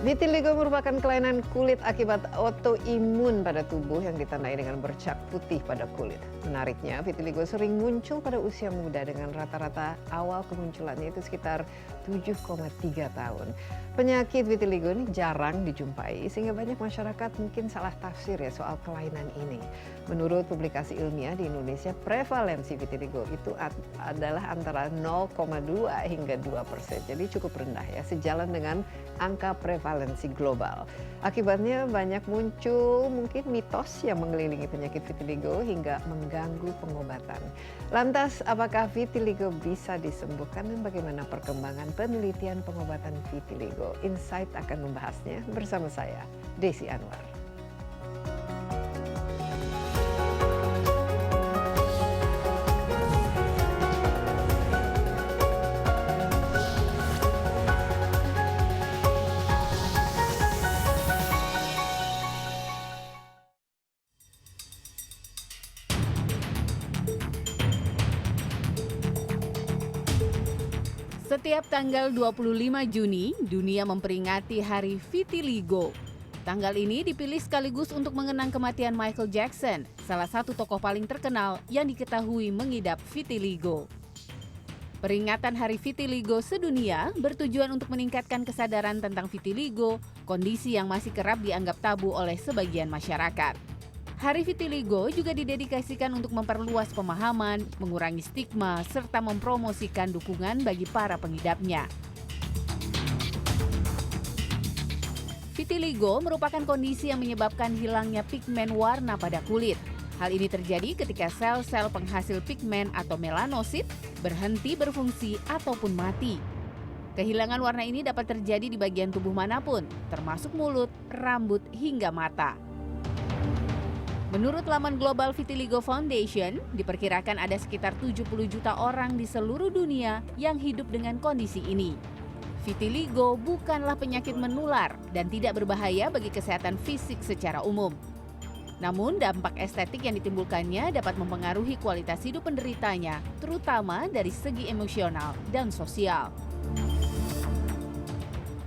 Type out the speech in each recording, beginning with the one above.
Vitiligo merupakan kelainan kulit akibat autoimun pada tubuh yang ditandai dengan bercak putih pada kulit. Menariknya, vitiligo sering muncul pada usia muda dengan rata-rata awal kemunculannya itu sekitar 7,3 tahun. Penyakit vitiligo ini jarang dijumpai sehingga banyak masyarakat mungkin salah tafsir ya soal kelainan ini. Menurut publikasi ilmiah di Indonesia, prevalensi vitiligo itu adalah antara 0,2 hingga 2%. Jadi cukup rendah ya, sejalan dengan angka prevalensi global. Akibatnya banyak muncul mungkin mitos yang mengelilingi penyakit vitiligo hingga mengganggu pengobatan. Lantas, apakah vitiligo bisa disembuhkan dan bagaimana perkembangan penelitian pengobatan vitiligo? Insight akan membahasnya bersama saya, Desi Anwar. Setiap tanggal 25 Juni, dunia memperingati Hari Vitiligo. Tanggal ini dipilih sekaligus untuk mengenang kematian Michael Jackson, salah satu tokoh paling terkenal yang diketahui mengidap vitiligo. Peringatan Hari Vitiligo sedunia bertujuan untuk meningkatkan kesadaran tentang vitiligo, kondisi yang masih kerap dianggap tabu oleh sebagian masyarakat. Hari Vitiligo juga didedikasikan untuk memperluas pemahaman, mengurangi stigma, serta mempromosikan dukungan bagi para pengidapnya. Vitiligo merupakan kondisi yang menyebabkan hilangnya pigmen warna pada kulit. Hal ini terjadi ketika sel-sel penghasil pigmen atau melanosit berhenti berfungsi ataupun mati. Kehilangan warna ini dapat terjadi di bagian tubuh manapun, termasuk mulut, rambut, hingga mata. Menurut laman Global Vitiligo Foundation, diperkirakan ada sekitar 70 juta orang di seluruh dunia yang hidup dengan kondisi ini. Vitiligo bukanlah penyakit menular dan tidak berbahaya bagi kesehatan fisik secara umum. Namun dampak estetik yang ditimbulkannya dapat mempengaruhi kualitas hidup penderitanya, terutama dari segi emosional dan sosial.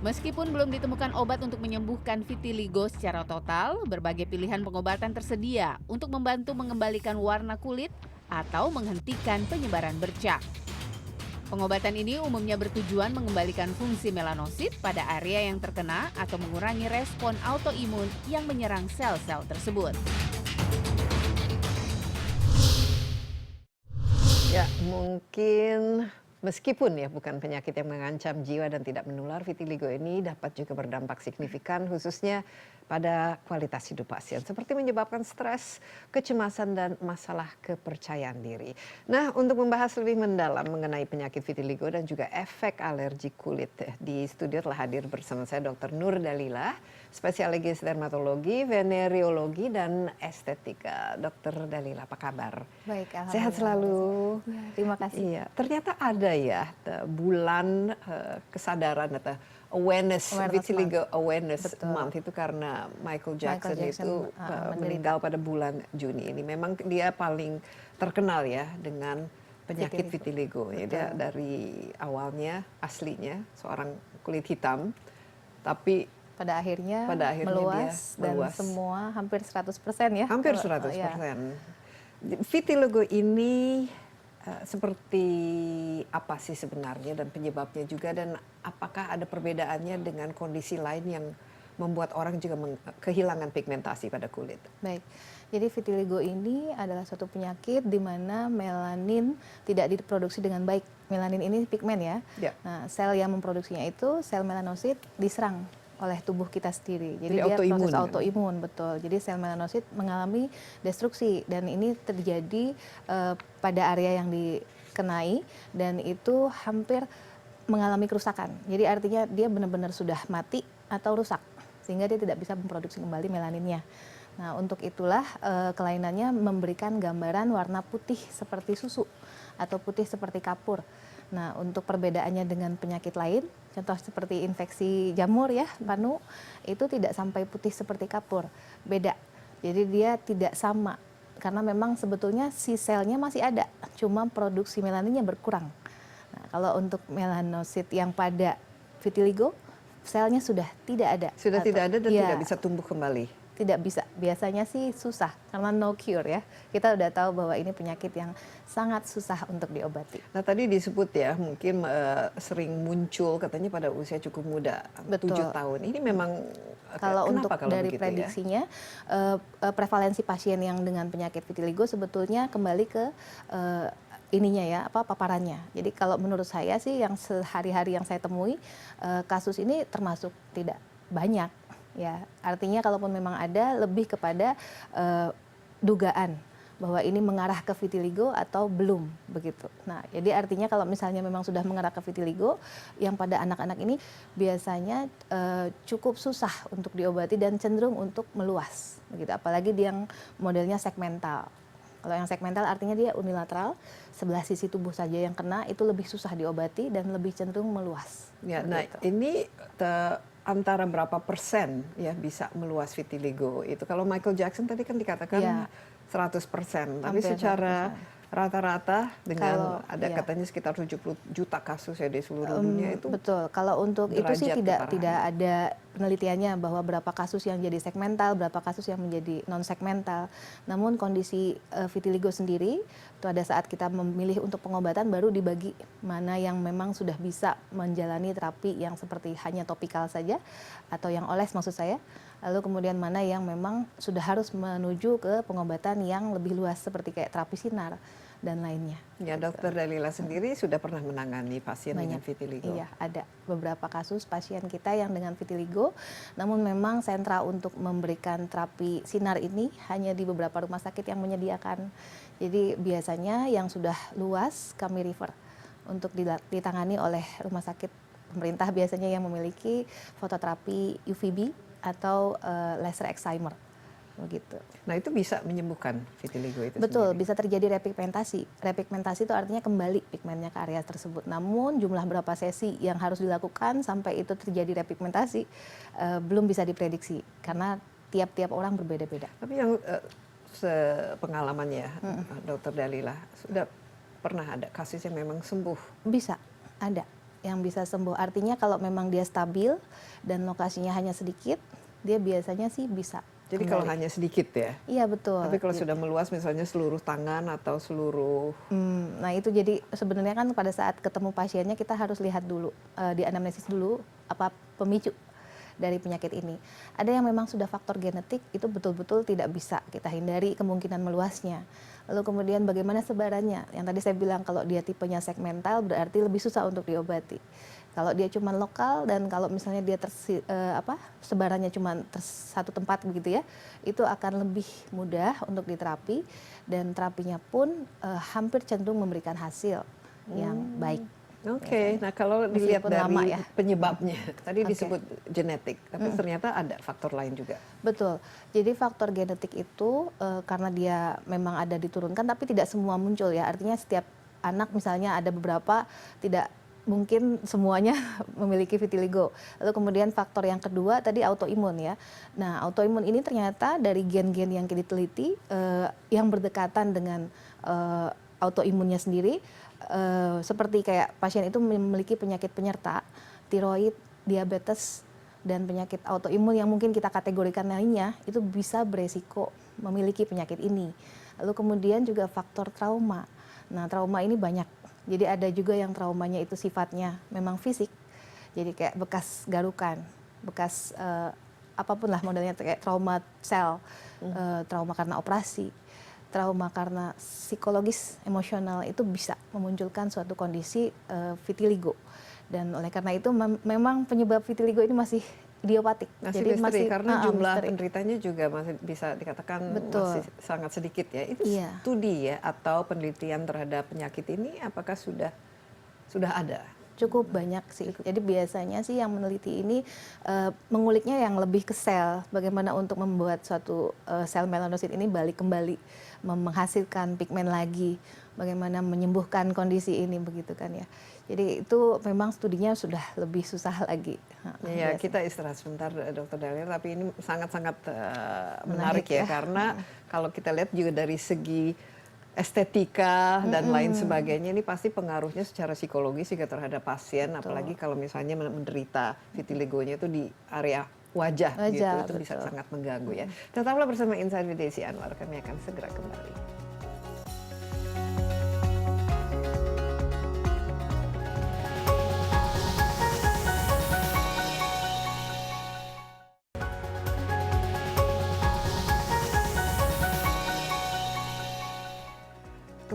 Meskipun belum ditemukan obat untuk menyembuhkan vitiligo secara total, berbagai pilihan pengobatan tersedia untuk membantu mengembalikan warna kulit atau menghentikan penyebaran bercak. Pengobatan ini umumnya bertujuan mengembalikan fungsi melanosit pada area yang terkena atau mengurangi respon autoimun yang menyerang sel-sel tersebut. Ya, mungkin meskipun ya bukan penyakit yang mengancam jiwa dan tidak menular, vitiligo ini dapat juga berdampak signifikan khususnya pada kualitas hidup pasien, seperti menyebabkan stres, kecemasan, dan masalah kepercayaan diri. Nah, untuk membahas lebih mendalam mengenai penyakit vitiligo dan juga efek alergi kulit, di studio telah hadir bersama saya Dr. Nur Dalila, spesialis dermatologi, venereologi, dan estetika. Dr. Dalila, apa kabar? Baik, alhamdulillah. Sehat selalu. Ya, terima kasih. Iya, ternyata ada ya bulan kesadaran atau awareness vitiligo awareness month itu karena Michael Jackson itu meninggal pada bulan Juni ini. Memang dia paling terkenal ya dengan penyakit vitiligo. Ya, dia dari awalnya aslinya seorang kulit hitam, tapi pada akhirnya meluas dan semua hampir 100% ya. Hampir 100%. Vitiligo ini seperti apa sih sebenarnya dan penyebabnya juga, dan apakah ada perbedaannya dengan kondisi lain yang membuat orang juga kehilangan pigmentasi pada kulit? Baik, jadi vitiligo ini adalah suatu penyakit di mana melanin tidak diproduksi dengan baik. Melanin ini pigmen ya. Nah, sel yang memproduksinya itu sel melanosit diserang oleh tubuh kita sendiri. Jadi dia proses autoimun, betul. Jadi sel melanosit mengalami destruksi dan ini terjadi pada area yang dikenai dan itu hampir mengalami kerusakan. Jadi artinya dia benar-benar sudah mati atau rusak sehingga dia tidak bisa memproduksi kembali melaninnya. Nah, untuk itulah kelainannya memberikan gambaran warna putih seperti susu atau putih seperti kapur. Nah, untuk perbedaannya dengan penyakit lain, contoh seperti infeksi jamur ya, panu, itu tidak sampai putih seperti kapur, beda. Jadi dia tidak sama, karena memang sebetulnya si selnya masih ada, cuma produksi melaninnya berkurang. Nah, kalau untuk melanosit yang pada vitiligo, selnya sudah tidak ada. Sudah tidak ada dan ya, tidak bisa tumbuh kembali. Tidak bisa, biasanya sih susah karena no cure ya. Kita udah tahu bahwa ini penyakit yang sangat susah untuk diobati. Nah tadi disebut ya mungkin sering muncul katanya pada usia cukup muda, Betul. 7 tahun. Ini memang kalau untuk kalau dari begitu, prediksinya prevalensi pasien yang dengan penyakit vitiligo sebetulnya kembali ke ininya ya, paparannya. Jadi kalau menurut saya sih yang sehari-hari yang saya temui kasus ini termasuk tidak banyak. Ya, artinya kalaupun memang ada lebih kepada dugaan bahwa ini mengarah ke vitiligo atau belum begitu. Nah, jadi artinya kalau misalnya memang sudah mengarah ke vitiligo, yang pada anak-anak ini biasanya cukup susah untuk diobati dan cenderung untuk meluas, begitu. Apalagi yang modelnya segmental. Kalau yang segmental artinya dia unilateral, sebelah sisi tubuh saja yang kena, itu lebih susah diobati dan lebih cenderung meluas. Ya, nah ini antara berapa persen ya bisa meluas vitiligo itu? Kalau Michael Jackson tadi kan dikatakan 100%, tapi secara rata-rata dengan ada katanya sekitar 70 juta kasus ya di seluruh dunia itu. Betul. Kalau untuk itu sih tidak ada penelitiannya bahwa berapa kasus yang jadi segmental, berapa kasus yang menjadi non segmental. Namun kondisi vitiligo sendiri itu ada saat kita memilih untuk pengobatan baru dibagi mana yang memang sudah bisa menjalani terapi yang seperti hanya topikal saja atau yang oles maksud saya. Lalu kemudian mana yang memang sudah harus menuju ke pengobatan yang lebih luas seperti kayak terapi sinar dan lainnya. Ya, Dokter Dalila sendiri sudah pernah menangani pasien dengan vitiligo? Iya, ada beberapa kasus pasien kita yang dengan vitiligo, namun memang sentra untuk memberikan terapi sinar ini hanya di beberapa rumah sakit yang menyediakan. Jadi biasanya yang sudah luas kami refer untuk ditangani oleh rumah sakit pemerintah biasanya yang memiliki fototerapi UVB atau laser excimer begitu. Nah itu bisa menyembuhkan vitiligo itu? Betul, sendiri? bisa terjadi repigmentasi. Repigmentasi itu artinya kembali pigmennya ke area tersebut. Namun jumlah berapa sesi yang harus dilakukan sampai itu terjadi repigmentasi belum bisa diprediksi karena tiap-tiap orang berbeda-beda. Tapi yang sepengalamannya Dokter Dalila sudah pernah ada kasus yang memang sembuh? Bisa, ada yang bisa sembuh. Artinya kalau memang dia stabil dan lokasinya hanya sedikit, dia biasanya sih bisa. Jadi kalau hanya sedikit ya? Iya betul. Tapi kalau sudah meluas misalnya seluruh tangan atau seluruh... Nah itu jadi sebenarnya kan pada saat ketemu pasiennya kita harus lihat dulu, di anamnesis dulu apa pemicu dari penyakit ini. Ada yang memang sudah faktor genetik, itu betul-betul tidak bisa kita hindari kemungkinan meluasnya. Lalu kemudian bagaimana sebarannya? Yang tadi saya bilang kalau dia tipenya segmental berarti lebih susah untuk diobati. Kalau dia cuma lokal dan kalau misalnya dia sebarannya cuma satu tempat begitu ya, itu akan lebih mudah untuk diterapi dan terapinya pun hampir cenderung memberikan hasil yang baik. Oke, nah kalau dilihat dari penyebabnya, tadi disebut genetik, tapi ternyata ada faktor lain juga. Betul, jadi faktor genetik itu karena dia memang ada diturunkan, tapi tidak semua muncul ya, artinya setiap anak misalnya ada beberapa tidak mungkin semuanya memiliki vitiligo. Lalu kemudian faktor yang kedua tadi autoimun ya. Nah autoimun ini ternyata dari gen-gen yang diteliti yang berdekatan dengan autoimunnya sendiri. Seperti kayak pasien itu memiliki penyakit penyerta, tiroid, diabetes, dan penyakit autoimun yang mungkin kita kategorikan lainnya, itu bisa beresiko memiliki penyakit ini. Lalu kemudian juga faktor trauma. Nah trauma ini banyak, jadi ada juga yang traumanya itu sifatnya memang fisik, jadi kayak bekas garukan, bekas apapun lah modelnya, kayak trauma sel, trauma karena operasi, trauma karena psikologis, emosional, itu bisa memunculkan suatu kondisi vitiligo. Dan oleh karena itu memang penyebab vitiligo ini masih idiopatik. Jadi misteri, karena jumlah penderitanya juga masih bisa dikatakan masih sangat sedikit ya. Itu studi ya atau penelitian terhadap penyakit ini apakah sudah ada? Cukup banyak sih. Jadi biasanya sih yang meneliti ini menguliknya yang lebih ke sel, bagaimana untuk membuat suatu sel melanosit ini balik kembali menghasilkan pigmen lagi, bagaimana menyembuhkan kondisi ini begitu kan ya. Jadi itu memang studinya sudah lebih susah lagi. Ya, kita istirahat sebentar Dokter Dalila, tapi ini sangat-sangat menarik ya karena kalau kita lihat juga dari segi estetika dan lain sebagainya, ini pasti pengaruhnya secara psikologis juga terhadap pasien. Betul. Apalagi kalau misalnya menderita vitiligonya itu di area wajah gitu, itu betul. bisa sangat mengganggu ya. Tetaplah bersama Insight with Desi Anwar, kami akan segera kembali.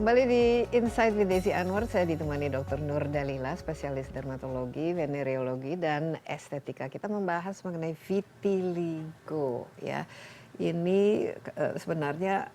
Kembali di Insight with Desi Anwar, saya ditemani Dr. Nur Dalila, spesialis dermatologi, venereologi, dan estetika. Kita membahas mengenai vitiligo, ya. Ini sebenarnya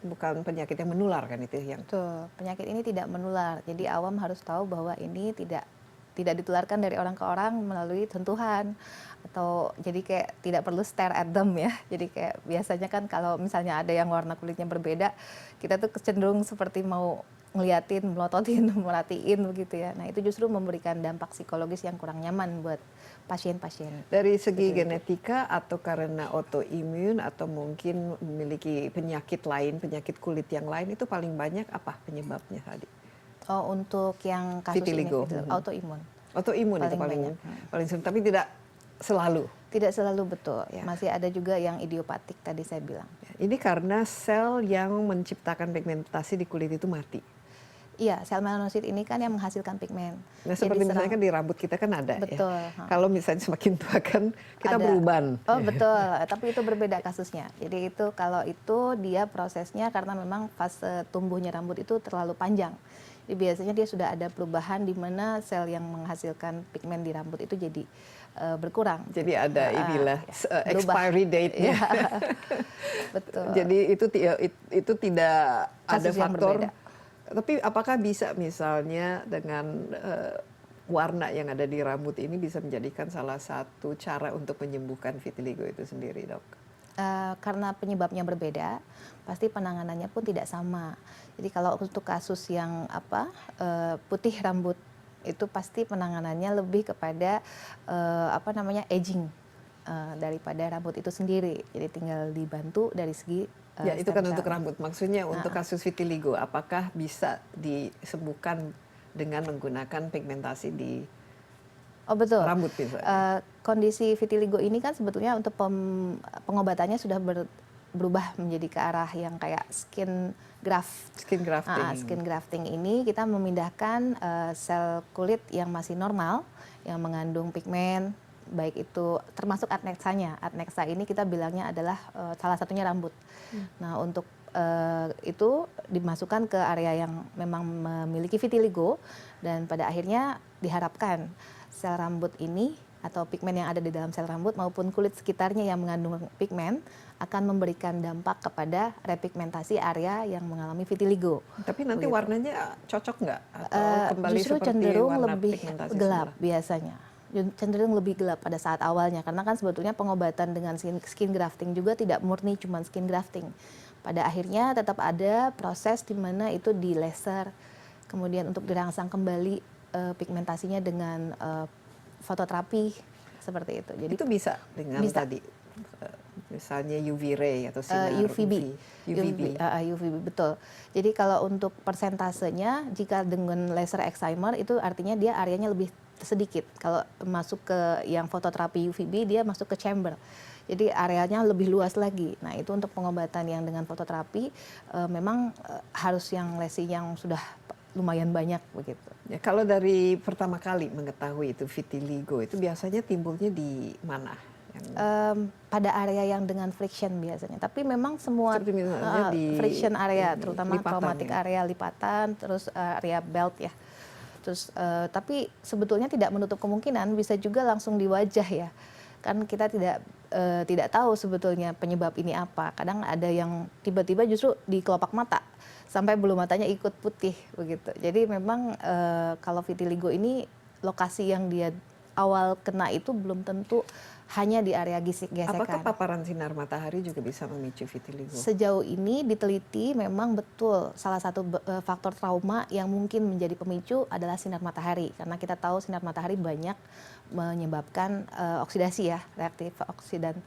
bukan penyakit yang menular kan itu yang. Betul, penyakit ini tidak menular. Jadi awam harus tahu bahwa ini tidak ditularkan dari orang ke orang melalui sentuhan, atau jadi kayak tidak perlu stare at them ya. Jadi kayak biasanya kan kalau misalnya ada yang warna kulitnya berbeda, kita tuh cenderung seperti mau ngeliatin, melototin, merhatiin begitu ya. Nah itu justru memberikan dampak psikologis yang kurang nyaman buat pasien-pasien. Dari segi genetika atau karena autoimun atau mungkin memiliki penyakit lain, penyakit kulit yang lain, itu paling banyak apa penyebabnya tadi? Oh, untuk yang kasus vitiligo. ini autoimun. Autoimun itu paling sering, tapi tidak selalu. Tidak selalu, betul. Ya. Masih ada juga yang idiopatik tadi saya bilang. Ini karena sel yang menciptakan pigmentasi di kulit itu mati. Iya, sel melanosit ini kan yang menghasilkan pigmen. Nah, seperti misalnya kan di rambut kita kan ada. Betul. Ya. Kalau misalnya semakin tua kan kita ada. beruban. Oh betul, tapi itu berbeda kasusnya. Jadi itu kalau itu dia prosesnya karena memang fase tumbuhnya rambut itu terlalu panjang. Jadi biasanya dia sudah ada perubahan di mana sel yang menghasilkan pigmen di rambut itu jadi berkurang. Jadi ada inilah expiry date-nya. Ya, betul. Jadi itu tidak kasus ada faktor. Berbeda. Tapi apakah bisa misalnya dengan warna yang ada di rambut ini bisa menjadikan salah satu cara untuk menyembuhkan vitiligo itu sendiri, Dok? Karena penyebabnya berbeda, pasti penanganannya pun tidak sama. Jadi kalau untuk kasus yang putih rambut itu pasti penanganannya lebih kepada aging daripada rambut itu sendiri. Jadi tinggal dibantu dari segi ya itu kan untuk rambut. Maksudnya untuk kasus vitiligo, apakah bisa disembuhkan dengan menggunakan pigmentasi di betul. rambut misalnya? Kondisi vitiligo ini kan sebetulnya untuk pengobatannya sudah berubah menjadi ke arah yang kayak skin grafting. Skin grafting ini kita memindahkan sel kulit yang masih normal, yang mengandung pigmen, baik itu termasuk adnexanya. Adnexa ini kita bilangnya adalah salah satunya rambut. Nah untuk itu dimasukkan ke area yang memang memiliki vitiligo, dan pada akhirnya diharapkan sel rambut ini atau pigmen yang ada di dalam sel rambut maupun kulit sekitarnya yang mengandung pigmen akan memberikan dampak kepada repigmentasi area yang mengalami vitiligo. Tapi nanti warnanya cocok nggak? Atau kembali justru seperti cenderung warna lebih pigmentasi gelap semula? biasanya. Cenderung lebih gelap pada saat awalnya, karena kan sebetulnya pengobatan dengan skin grafting juga tidak murni cuma skin grafting. Pada akhirnya tetap ada proses di mana itu di laser, kemudian untuk dirangsang kembali pigmentasinya dengan fototerapi seperti itu. Jadi itu bisa dengan tadi misalnya UV ray atau sinar UVB betul. Jadi kalau untuk persentasenya, jika dengan laser excimer itu artinya dia areanya lebih sedikit. Kalau masuk ke yang fototerapi UVB dia masuk ke chamber. Jadi areanya lebih luas lagi. Nah itu untuk pengobatan yang dengan fototerapi memang harus yang lesi yang sudah lumayan banyak begitu. Ya, kalau dari pertama kali mengetahui itu vitiligo itu biasanya timbulnya di mana? Pada area yang dengan friction biasanya. Tapi memang semua di friction area, terutama traumatic ya? area lipatan, terus area belt ya. Terus tapi sebetulnya tidak menutup kemungkinan bisa juga langsung di wajah ya. Kan kita tidak tahu sebetulnya penyebab ini apa. Kadang ada yang tiba-tiba justru di kelopak mata sampai bulu matanya ikut putih begitu. Jadi memang kalau vitiligo ini lokasi yang dia awal kena itu belum tentu hanya di area gesekan. Apakah paparan sinar matahari juga bisa memicu vitiligo? Sejauh ini diteliti memang betul salah satu faktor trauma yang mungkin menjadi pemicu adalah sinar matahari. Karena kita tahu sinar matahari banyak menyebabkan oksidasi ya, reaktif oksidan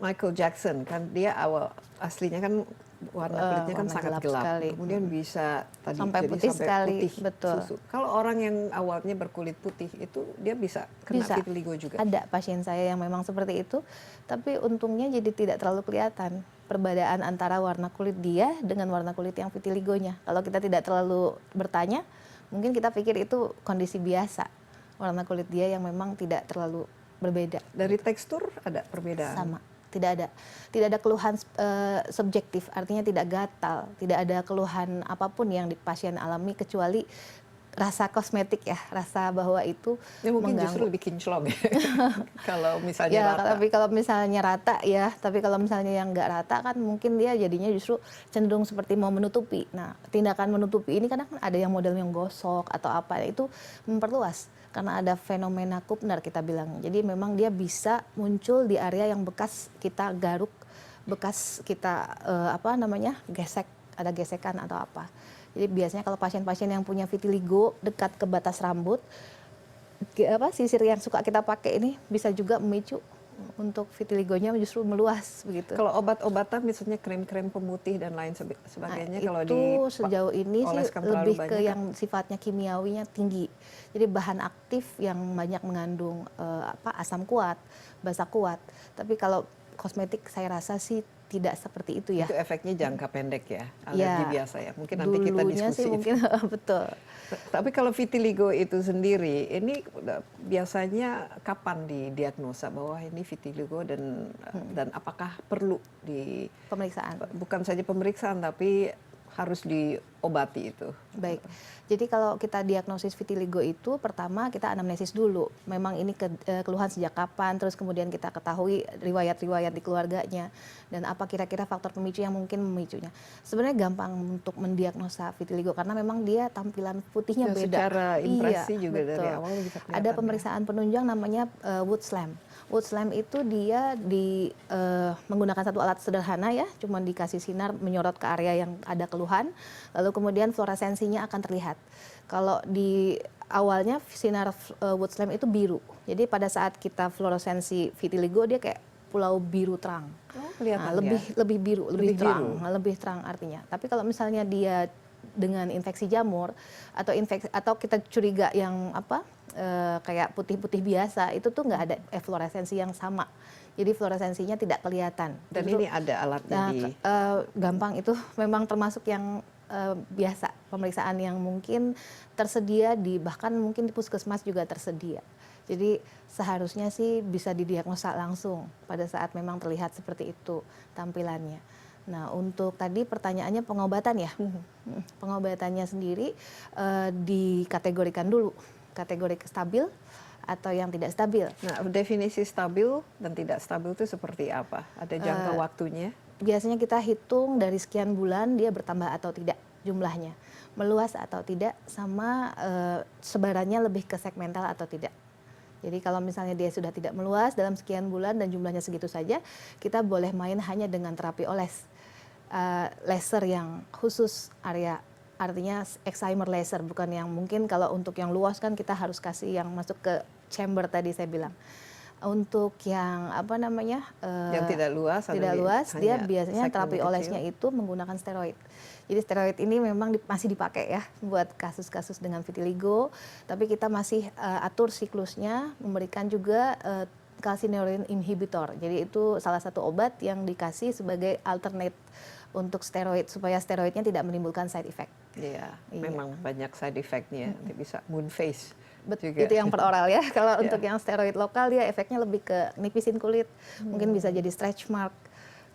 Michael Jackson kan dia awal aslinya kan warna kulitnya kan warna sangat gelap gelap, sekali. kemudian bisa tadi Sampai jadi putih sampai sekali, putih betul. susu. Kalau orang yang awalnya berkulit putih itu dia bisa kena Bisa. vitiligo juga. Ada pasien saya yang memang seperti itu, tapi untungnya jadi tidak terlalu kelihatan perbedaan antara warna kulit dia dengan warna kulit yang vitiligonya. Kalau kita tidak terlalu bertanya, mungkin kita pikir itu kondisi biasa. Warna kulit dia yang memang tidak terlalu berbeda. Dari tekstur ada perbedaan. Sama, tidak ada keluhan subjektif, artinya tidak gatal, tidak ada keluhan apapun yang di pasien alami kecuali rasa kosmetik ya, rasa bahwa itu Ya mungkin mengganggu. justru lebih kinclong ya. Kalau misalnya Ya, rata. tapi kalau misalnya rata ya, tapi kalau misalnya yang nggak rata kan mungkin dia jadinya justru cenderung seperti mau menutupi. Nah, tindakan menutupi ini kadang kan ada yang model yang gosok atau apa, itu memperluas karena ada fenomena Kupner kita bilang. Jadi memang dia bisa muncul di area yang bekas kita garuk, bekas kita gesek, ada gesekan atau apa. Jadi biasanya kalau pasien-pasien yang punya vitiligo dekat ke batas rambut, sisir yang suka kita pakai ini bisa juga memicu untuk vitiligonya justru meluas begitu. Kalau obat-obatan misalnya krim-krim pemutih dan lain sebagainya, Nah, kalau itu sejauh ini sih oleskan terlalu lebih ke banyak, yang sifatnya kimiawinya tinggi. Jadi bahan aktif yang banyak mengandung asam kuat, basa kuat. Tapi kalau kosmetik saya rasa sih tidak seperti itu ya. itu efeknya jangka pendek ya, alergi Ya, biasa ya. Mungkin nanti kita dulunya diskusi sih itu. mungkin betul. Tapi kalau vitiligo itu sendiri, ini biasanya kapan didiagnosa bahwa ini vitiligo dan apakah perlu Pemeriksaan. bukan saja pemeriksaan tapi harus diobati itu? Baik, jadi kalau kita diagnosis vitiligo itu pertama kita anamnesis dulu. Memang ini keluhan sejak kapan, terus kemudian kita ketahui riwayat-riwayat di keluarganya dan apa kira-kira faktor pemicu yang mungkin memicunya. Sebenarnya gampang untuk mendiagnosa vitiligo karena memang dia tampilan putihnya Ya, beda. secara impresi Iya, juga dari betul. awal bisa kelihatan. Ada ya. pemeriksaan penunjang namanya Wood Slam. Wood Slam itu dia menggunakan satu alat sederhana ya, cuma dikasih sinar menyorot ke area yang ada keluhan, lalu kemudian fluoresensinya akan terlihat. Kalau di awalnya sinar Wood Slam itu biru, jadi pada saat kita fluoresensi vitiligo dia kayak pulau biru terang. Oh, kelihatan Nah, lebih biru, lebih terang, biru. lebih terang artinya. Tapi kalau misalnya dia dengan infeksi jamur atau kita curiga yang kayak putih-putih biasa, itu tuh nggak ada efloresensi yang sama. Jadi fluoresensinya tidak kelihatan. Dan Justru, ini ada alatnya gampang itu memang termasuk yang biasa, pemeriksaan yang mungkin tersedia bahkan mungkin di puskesmas juga tersedia. Jadi seharusnya sih bisa didiagnosa langsung pada saat memang terlihat seperti itu tampilannya. Nah, untuk tadi pertanyaannya pengobatan ya. Pengobatannya sendiri dikategorikan dulu, kategori stabil atau yang tidak stabil. Nah, definisi stabil dan tidak stabil itu seperti apa? Ada jangka waktunya? Biasanya kita hitung dari sekian bulan dia bertambah atau tidak jumlahnya, meluas atau tidak, sama sebarannya lebih ke segmental atau tidak. Jadi kalau misalnya dia sudah tidak meluas dalam sekian bulan dan jumlahnya segitu saja, kita boleh main hanya dengan terapi oles, laser yang khusus area, artinya excimer laser, bukan yang mungkin kalau untuk yang luas kan kita harus kasih yang masuk ke chamber tadi saya bilang. Untuk yang yang tidak luas, dia biasanya terapi kecil. olesnya itu menggunakan steroid. Jadi steroid ini memang masih dipakai ya buat kasus-kasus dengan vitiligo, tapi kita masih atur siklusnya, memberikan juga calcineurin inhibitor. Jadi itu salah satu obat yang dikasih sebagai alternate untuk steroid supaya steroidnya tidak menimbulkan side effect. Iya, memang banyak side effect-nya. Nanti bisa moon face. Juga. Juga. Itu yang per oral ya. Kalau untuk yang steroid lokal dia efeknya lebih ke nipisin kulit, mungkin bisa jadi stretch mark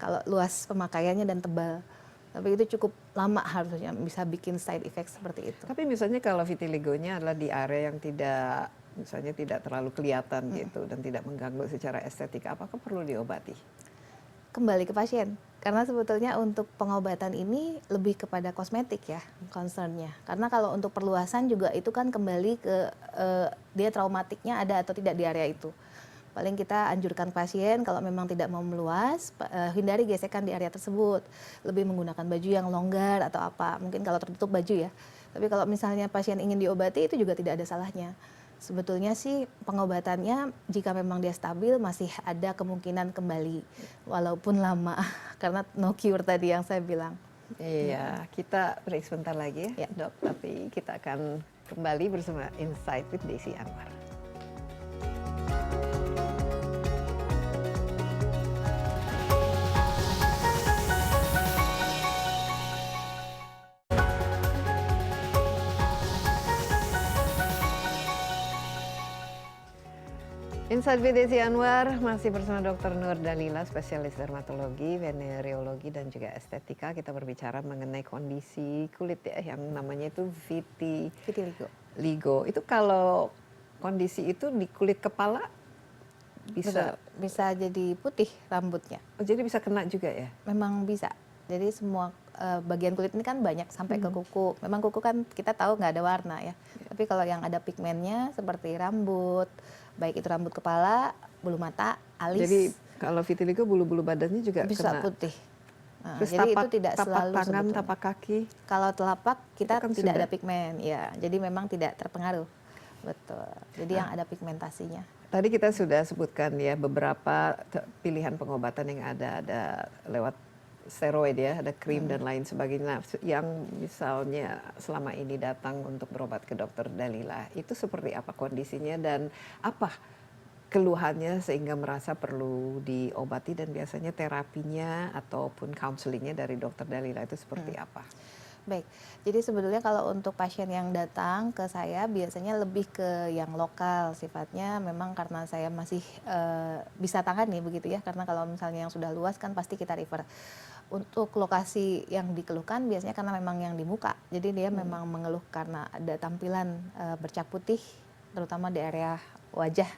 kalau luas pemakaiannya dan tebal. Tapi itu cukup lama harusnya bisa bikin side effect seperti itu. Tapi misalnya kalau vitiligonya adalah di area yang tidak terlalu kelihatan gitu dan tidak mengganggu secara estetik, apakah perlu diobati? Kembali ke pasien, karena sebetulnya untuk pengobatan ini lebih kepada kosmetik ya concernnya. Karena kalau untuk perluasan juga itu kan kembali ke dia traumatiknya ada atau tidak di area itu. Paling kita anjurkan pasien kalau memang tidak mau meluas, hindari gesekan di area tersebut. Lebih menggunakan baju yang longgar atau apa, mungkin kalau tertutup baju ya. Tapi kalau misalnya pasien ingin diobati itu juga tidak ada salahnya. Sebetulnya sih pengobatannya jika memang dia stabil masih ada kemungkinan kembali walaupun lama karena no cure tadi yang saya bilang. Iya, kita break sebentar lagi ya, Ya. Dok. Tapi kita akan kembali bersama Insight with Desi Anwar. Insight with Desi Anwar masih bersama Dr. Nur Dalila, spesialis dermatologi, venereologi dan juga estetika. Kita berbicara mengenai kondisi kulit ya, yang namanya itu Vitiligo. vitiligo. Itu kalau kondisi itu di kulit kepala Bisa jadi putih rambutnya. oh, jadi bisa kena juga ya? Memang bisa. Jadi semua bagian kulit ini kan banyak sampai ke kuku. Memang kuku kan kita tahu nggak ada warna ya. Tapi kalau yang ada pigmennya seperti rambut, baik itu rambut kepala, bulu mata, alis, Jadi kalau vitiligo bulu-bulu badannya juga bisa kena. putih. Nah, Terus jadi tapak, itu tidak tapak selalu tangan, sebetulnya. tapak kaki. Kalau telapak kita Itu kan tidak sudah. ada pigmen, ya. Jadi memang tidak terpengaruh. Betul. Jadi yang ada pigmentasinya. Tadi kita sudah sebutkan ya beberapa pilihan pengobatan yang ada lewat steroid ya, ada krim dan lain sebagainya. Nah, yang misalnya selama ini datang untuk berobat ke dokter Dalila, itu seperti apa kondisinya dan apa keluhannya sehingga merasa perlu diobati, dan biasanya terapinya ataupun counselingnya dari dokter Dalila itu seperti apa? Baik, jadi sebetulnya kalau untuk pasien yang datang ke saya biasanya lebih ke yang lokal sifatnya, memang karena saya masih bisa tangani begitu ya, karena kalau misalnya yang sudah luas kan pasti kita refer. Untuk lokasi yang dikeluhkan biasanya karena memang yang di muka, jadi dia memang mengeluh karena ada tampilan bercak putih, terutama di area wajah.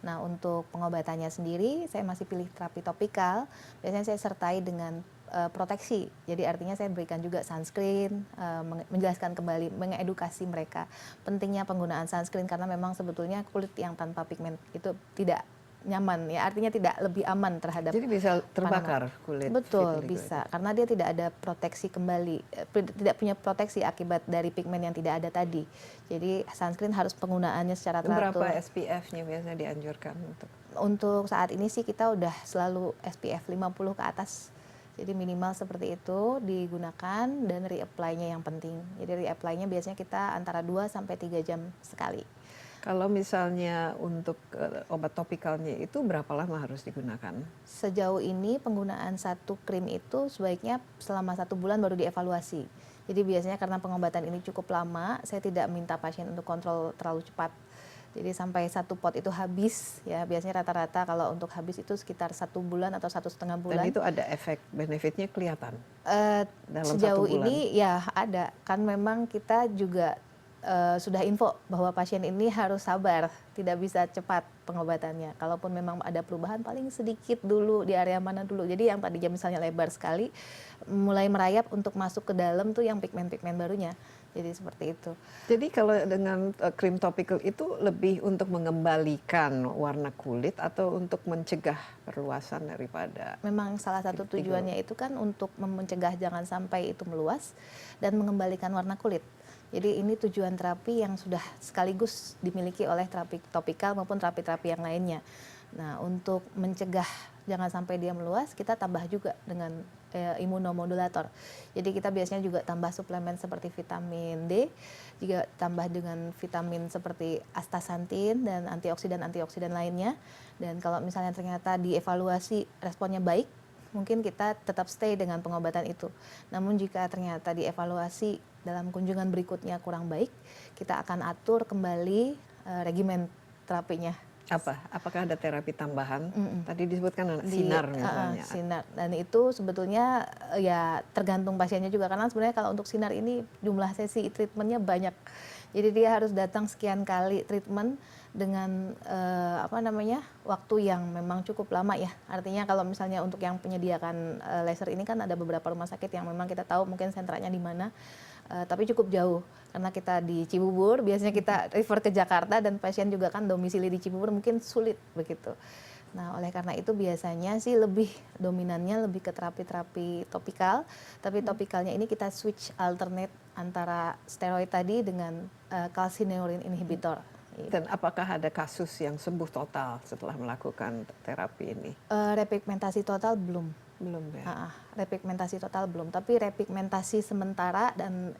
Nah, untuk pengobatannya sendiri saya masih pilih terapi topikal, biasanya saya sertai dengan proteksi. Jadi artinya saya berikan juga sunscreen, menjelaskan kembali, mengedukasi mereka pentingnya penggunaan sunscreen karena memang sebetulnya kulit yang tanpa pigmen itu tidak nyaman ya, artinya tidak lebih aman terhadap Jadi bisa terbakar kulit. Betul, vitiligo bisa. itu. Karena dia tidak ada proteksi kembali, tidak punya proteksi akibat dari pigmen yang tidak ada tadi. Jadi sunscreen harus penggunaannya secara teratur. Berapa SPF-nya biasanya dianjurkan untuk? Untuk saat ini sih kita udah selalu SPF 50 ke atas. Jadi minimal seperti itu digunakan, dan reapply-nya yang penting. Jadi reapply-nya biasanya kita antara 2 sampai 3 jam sekali. Kalau misalnya untuk obat topikalnya itu berapa lama harus digunakan? Sejauh ini penggunaan satu krim itu sebaiknya selama 1 bulan baru dievaluasi. Jadi biasanya karena pengobatan ini cukup lama, saya tidak minta pasien untuk kontrol terlalu cepat. Jadi sampai 1 pot itu habis, ya biasanya rata-rata kalau untuk habis itu sekitar 1 bulan atau 1,5 bulan. Dan itu ada efek benefitnya kelihatan dalam 1 Sejauh bulan? ini ya ada, kan memang kita juga sudah info bahwa pasien ini harus sabar, tidak bisa cepat pengobatannya. Kalaupun memang ada perubahan paling sedikit dulu di area mana dulu. Jadi yang tadinya misalnya lebar sekali, mulai merayap untuk masuk ke dalam tuh yang pigmen-pigmen barunya. Jadi seperti itu. Jadi kalau dengan krim topikal itu lebih untuk mengembalikan warna kulit atau untuk mencegah perluasan daripada? Memang salah satu Vitiligo. tujuannya itu kan untuk mencegah jangan sampai itu meluas dan mengembalikan warna kulit. Jadi ini tujuan terapi yang sudah sekaligus dimiliki oleh terapi topikal maupun terapi-terapi yang lainnya. Nah, untuk mencegah jangan sampai dia meluas, kita tambah juga dengan imunomodulator. Jadi kita biasanya juga tambah suplemen seperti vitamin D, juga tambah dengan vitamin seperti astaxanthin dan antioksidan lainnya. Dan kalau misalnya ternyata dievaluasi responnya baik, mungkin kita tetap stay dengan pengobatan itu. Namun jika ternyata dievaluasi dalam kunjungan berikutnya kurang baik, kita akan atur kembali regimen terapinya. Apakah ada terapi tambahan? Tadi disebutkan sinar misalnya. Sinar, dan itu sebetulnya ya tergantung pasiennya juga, karena sebenarnya kalau untuk sinar ini jumlah sesi treatmentnya banyak. Jadi dia harus datang sekian kali treatment dengan waktu yang memang cukup lama ya. Artinya kalau misalnya untuk yang penyediakan laser ini kan ada beberapa rumah sakit yang memang kita tahu mungkin sentranya di mana, tapi cukup jauh. Karena kita di Cibubur, biasanya kita refer ke Jakarta dan pasien juga kan domisili di Cibubur, mungkin sulit begitu. Nah, oleh karena itu biasanya sih lebih dominannya lebih ke terapi-terapi topikal, tapi topikalnya ini kita switch alternate antara steroid tadi dengan calcineurin inhibitor. Dan apakah ada kasus yang sembuh total setelah melakukan terapi ini? Repigmentasi total belum. Belum ya? Repigmentasi total belum, tapi repigmentasi sementara dan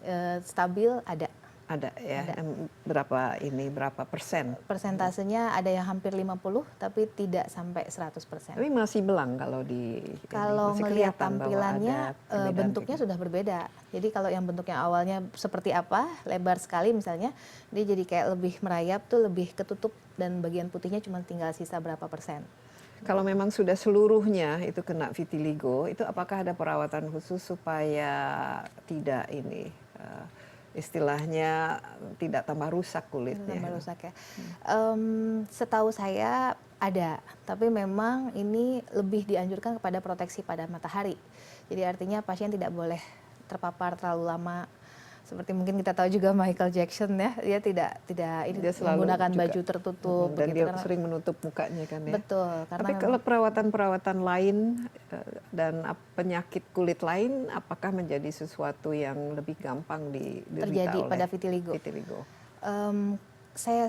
stabil ada. Ada ya? Ada. Berapa persen? Persentasenya ada yang hampir 50, tapi tidak sampai 100%. Tapi masih belang kalau kalau masih ngelihat kelihatan bahwa tampilannya, ada perbedaan bentuknya gitu. sudah berbeda. Jadi kalau yang bentuknya awalnya seperti apa, lebar sekali misalnya, dia jadi kayak lebih merayap tuh, lebih ketutup, dan bagian putihnya cuma tinggal sisa berapa persen. Kalau memang sudah seluruhnya itu kena vitiligo, itu apakah ada perawatan khusus supaya tidak istilahnya tidak tambah rusak kulitnya? Tambah rusak ya. Setahu saya ada, tapi memang ini lebih dianjurkan kepada proteksi pada matahari. Jadi artinya pasien tidak boleh terpapar terlalu lama. Seperti mungkin kita tahu juga Michael Jackson ya, dia tidak Dia selalu menggunakan juga, baju tertutup dan begitu, dia karena sering menutup mukanya kan ya. betul, karena Tapi kalau perawatan-perawatan lain dan penyakit kulit lain, apakah menjadi sesuatu yang lebih gampang diderita terjadi oleh pada vitiligo. Saya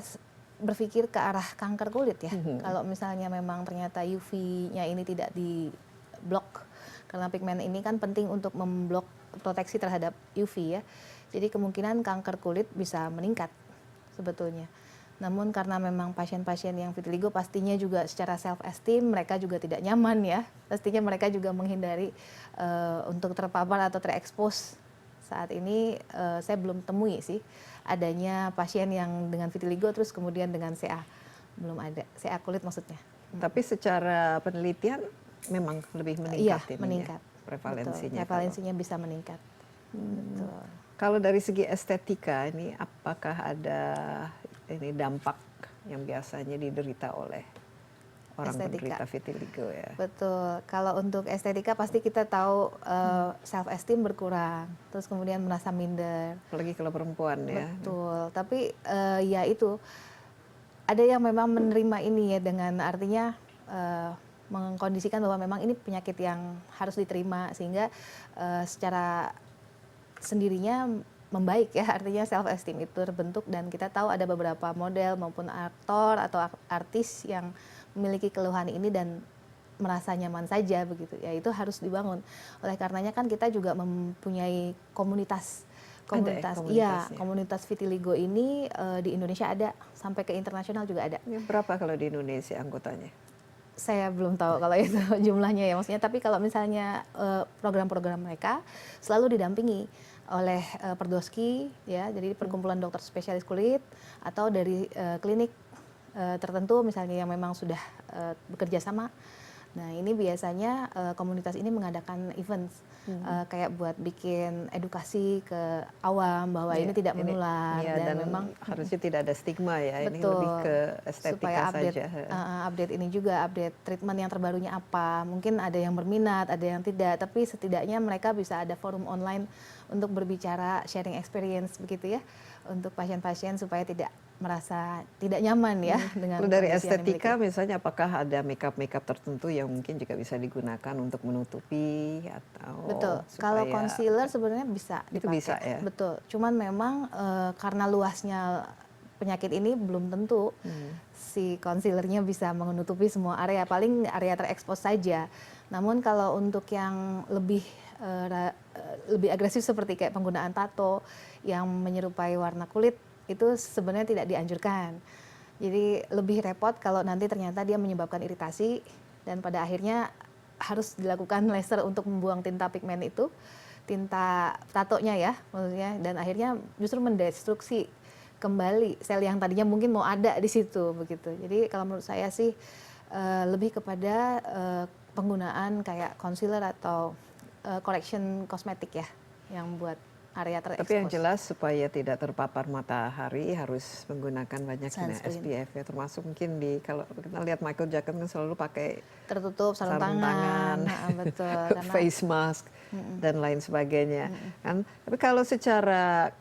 berpikir ke arah kanker kulit ya. Kalau misalnya memang ternyata UV-nya ini tidak diblok, karena pigmen ini kan penting untuk memblok proteksi terhadap UV ya. Jadi kemungkinan kanker kulit bisa meningkat sebetulnya. Namun karena memang pasien-pasien yang vitiligo pastinya juga secara self esteem mereka juga tidak nyaman ya. Pastinya mereka juga menghindari untuk terpapar atau terekspos. Saat ini saya belum temui sih adanya pasien yang dengan vitiligo terus kemudian dengan CA. Belum ada, CA kulit maksudnya. Tapi secara penelitian memang lebih meningkat Iya, ininya, meningkat. prevalensinya. Betul, prevalensinya bisa meningkat. Betul. Kalau dari segi estetika ini, apakah ada dampak yang biasanya diderita oleh orang Estetika. penderita vitiligo ya? Betul. Kalau untuk estetika pasti kita tahu self esteem berkurang, terus kemudian merasa minder. Apalagi kalau perempuan ya. Betul. Tapi ya itu ada yang memang menerima ini ya, dengan artinya mengkondisikan bahwa memang ini penyakit yang harus diterima, sehingga secara sendirinya membaik ya, artinya self esteem itu terbentuk, dan kita tahu ada beberapa model maupun aktor atau artis yang memiliki keluhan ini dan merasa nyaman saja begitu ya. Itu harus dibangun. Oleh karenanya kan kita juga mempunyai komunitas. Iya, komunitas vitiligo ini di Indonesia ada, sampai ke internasional juga ada. Berapa kalau di Indonesia anggotanya? Saya belum tahu kalau itu jumlahnya ya maksudnya, tapi kalau misalnya program-program mereka selalu didampingi oleh Perdoski ya, jadi perkumpulan dokter spesialis kulit, atau dari klinik tertentu misalnya yang memang sudah bekerja sama. Nah ini biasanya komunitas ini mengadakan events kayak buat bikin edukasi ke awam bahwa ini tidak menular, dan memang harusnya tidak ada stigma ya. Betul, ini lebih ke estetika supaya update, saja. Update ini juga, update treatment yang terbarunya apa. Mungkin ada yang berminat, ada yang tidak, tapi setidaknya mereka bisa ada forum online untuk berbicara, sharing experience begitu ya, untuk pasien-pasien supaya tidak merasa tidak nyaman ya dengan dari kondisi yang estetika dimiliki. misalnya, apakah ada makeup tertentu yang mungkin juga bisa digunakan untuk menutupi atau Betul. Kalau concealer sebenarnya bisa itu dipakai. bisa ya. Betul. Cuman memang karena luasnya penyakit ini belum tentu si concealernya bisa menutupi semua area, paling area terekspos saja. Namun kalau untuk yang lebih agresif seperti kayak penggunaan tato yang menyerupai warna kulit, itu sebenarnya tidak dianjurkan. Jadi lebih repot kalau nanti ternyata dia menyebabkan iritasi dan pada akhirnya harus dilakukan laser untuk membuang tinta pigmen itu, tinta tatonya ya maksudnya, dan akhirnya justru mendestruksi kembali sel yang tadinya mungkin mau ada di situ begitu. Jadi kalau menurut saya sih lebih kepada penggunaan kayak concealer atau correction kosmetik ya yang buat area terekspos. Tapi yang jelas supaya tidak terpapar matahari harus menggunakan banyak SPF ya, termasuk mungkin kalau kita lihat Michael Jackson kan selalu pakai tertutup, sarung tangan. Betul, face mask dan lain sebagainya kan. Tapi kalau secara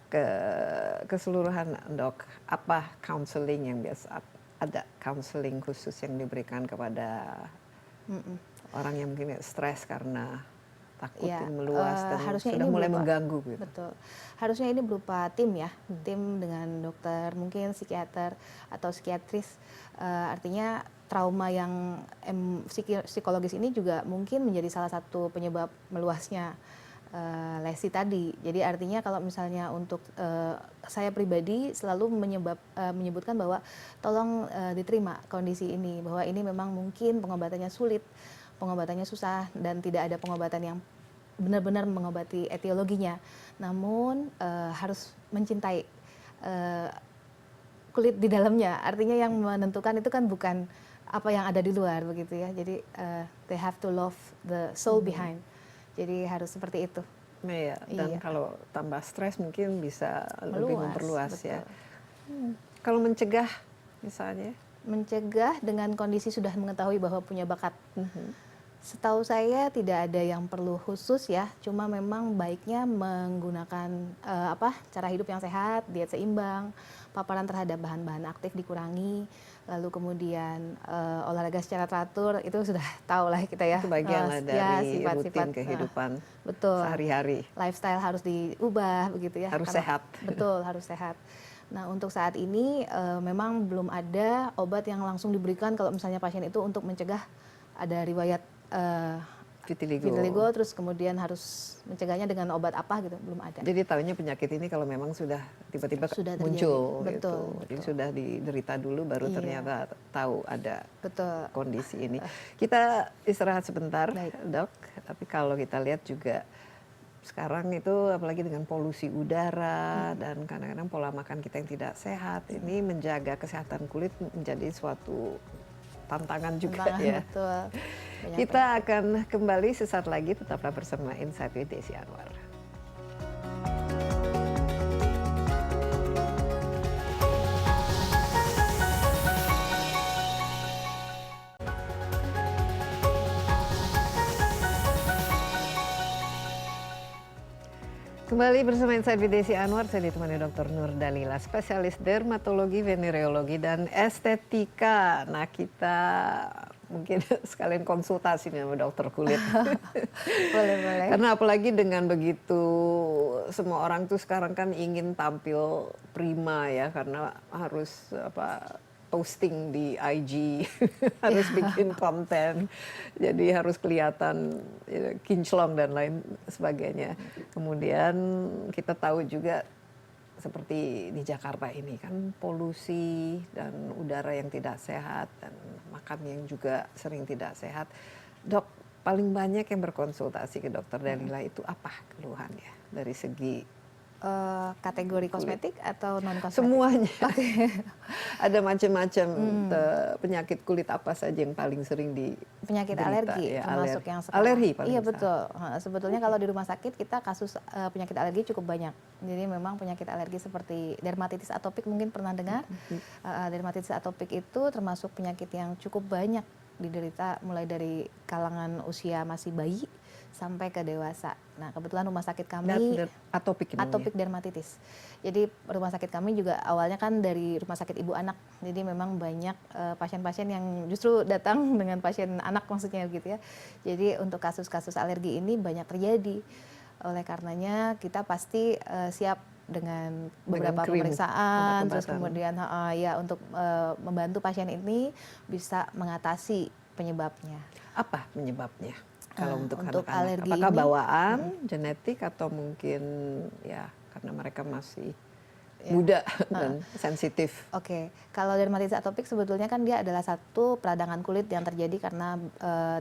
keseluruhan dok, apa counseling yang biasa, ada counseling khusus yang diberikan kepada orang yang mungkin stres karena takut Ya, ini meluas dan harusnya sudah ini mulai berupa, mengganggu gitu. betul. Harusnya ini berupa tim ya, tim dengan dokter, mungkin psikiater atau psikiatris. Artinya trauma yang psikologis ini juga mungkin menjadi salah satu penyebab meluasnya lesi tadi. Jadi artinya kalau misalnya untuk saya pribadi selalu menyebutkan bahwa tolong diterima kondisi ini, bahwa ini memang mungkin pengobatannya sulit, pengobatannya susah, dan tidak ada pengobatan yang benar-benar mengobati etiologinya. Namun harus mencintai kulit di dalamnya. Artinya yang menentukan itu kan bukan apa yang ada di luar begitu ya. Jadi they have to love the soul behind. Jadi harus seperti itu. Iya, dan Iya. kalau tambah stres mungkin bisa lebih memperluas betul. ya. Kalau mencegah misalnya, Mencegah dengan kondisi sudah mengetahui bahwa punya bakat. Setahu saya tidak ada yang perlu khusus ya, cuma memang baiknya menggunakan cara hidup yang sehat, diet seimbang, paparan terhadap bahan-bahan aktif dikurangi, lalu kemudian olahraga secara teratur, itu sudah tahu lah kita ya. itu bagian lah dari sifat-sifat, rutin kehidupan betul. sehari-hari. Lifestyle harus diubah begitu ya. Harus sehat. Betul, harus sehat. Nah, untuk saat ini memang belum ada obat yang langsung diberikan kalau misalnya pasien itu untuk mencegah ada riwayat vitiligo, terus kemudian harus mencegahnya dengan obat apa gitu, belum ada. Jadi tahunya penyakit ini kalau memang sudah tiba-tiba Sudah terjadi. muncul Betul, gitu. Jadi betul. sudah diderita dulu baru Iya. ternyata tahu ada Betul. kondisi ini. Kita istirahat sebentar, Baik. Dok. Tapi kalau kita lihat juga sekarang itu apalagi dengan polusi udara dan kadang-kadang pola makan kita yang tidak sehat, ini menjaga kesehatan kulit menjadi suatu tantangan juga ya. Betul. Banyak Kita akan kembali sesaat lagi, tetaplah bersama Insight with Desi Anwar. Kembali bersama Insight with Desi Anwar, saya ditemani Dr. Nur Dalila, spesialis dermatologi, venereologi, dan estetika. Nah, kita mungkin sekalian konsultasi nih sama dokter kulit. boleh. Karena apalagi dengan begitu, semua orang tuh sekarang kan ingin tampil prima ya, karena harus posting di IG, harus bikin konten, jadi harus kelihatan kinclong dan lain sebagainya. Kemudian kita tahu juga seperti di Jakarta ini kan polusi dan udara yang tidak sehat dan makan yang juga sering tidak sehat. Dok, paling banyak yang berkonsultasi ke dokter Dalila itu apa keluhannya dari segi kategori kosmetik atau non kosmetik? semuanya? Ada macam-macam penyakit kulit apa saja yang paling sering di Penyakit alergi ya, termasuk yang sekarang. alergi paling Iya besar. betul. Sebetulnya kalau di rumah sakit kita kasus penyakit alergi cukup banyak. Jadi memang penyakit alergi seperti dermatitis atopik mungkin pernah dengar. Dermatitis atopik itu termasuk penyakit yang cukup banyak diderita mulai dari kalangan usia masih bayi sampai ke dewasa. Nah, kebetulan rumah sakit kami atopik ini. atopik dermatitis. Jadi rumah sakit kami juga awalnya kan dari rumah sakit ibu anak. Jadi memang banyak pasien-pasien yang justru datang dengan pasien anak maksudnya gitu ya. Jadi untuk kasus-kasus alergi ini banyak terjadi. Oleh karenanya kita pasti siap dengan beberapa krim, pemeriksaan, terus obat-obatan. kemudian ya untuk membantu pasien ini bisa mengatasi penyebabnya. Apa penyebabnya? Kalau untuk untuk anak-anak, alergi apakah ini, bawaan, genetik atau mungkin ya karena mereka masih muda dan sensitif? Oke, kalau dermatitis atopik sebetulnya kan dia adalah satu peradangan kulit yang terjadi karena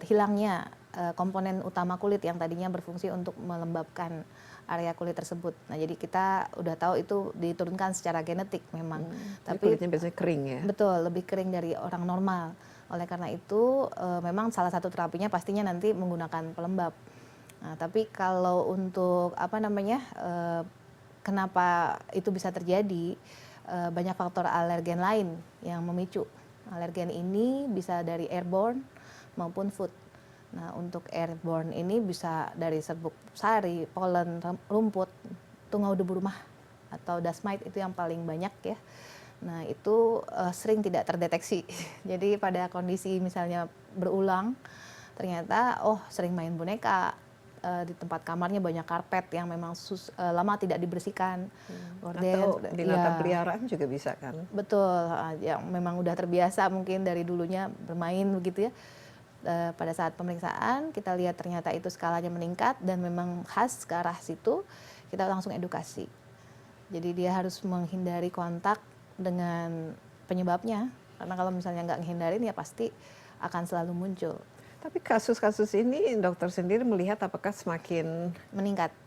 hilangnya komponen utama kulit yang tadinya berfungsi untuk melembabkan area kulit tersebut. Nah, jadi kita udah tahu itu diturunkan secara genetik memang. Tapi Tapi kulitnya biasanya kering ya? betul, lebih kering dari orang normal. Oleh karena itu memang salah satu terapinya pastinya nanti menggunakan pelembab. Nah, tapi kalau untuk kenapa itu bisa terjadi, banyak faktor alergen lain yang memicu. Alergen ini bisa dari airborne maupun food. Nah, untuk airborne ini bisa dari serbuk sari, polen, rumput, tungau debu rumah atau dust mite itu yang paling banyak ya. Nah, itu sering tidak terdeteksi. Jadi pada kondisi misalnya berulang, ternyata sering main boneka, di tempat kamarnya banyak karpet yang memang lama tidak dibersihkan. Atau binatang peliharaan juga bisa kan? Betul, yang memang udah terbiasa mungkin dari dulunya bermain begitu ya. Pada saat pemeriksaan kita lihat ternyata itu skalanya meningkat dan memang khas ke arah situ, kita langsung edukasi. Jadi dia harus menghindari kontak dengan penyebabnya, karena kalau misalnya nggak menghindarin ya pasti akan selalu muncul. Tapi kasus-kasus ini dokter sendiri melihat apakah semakin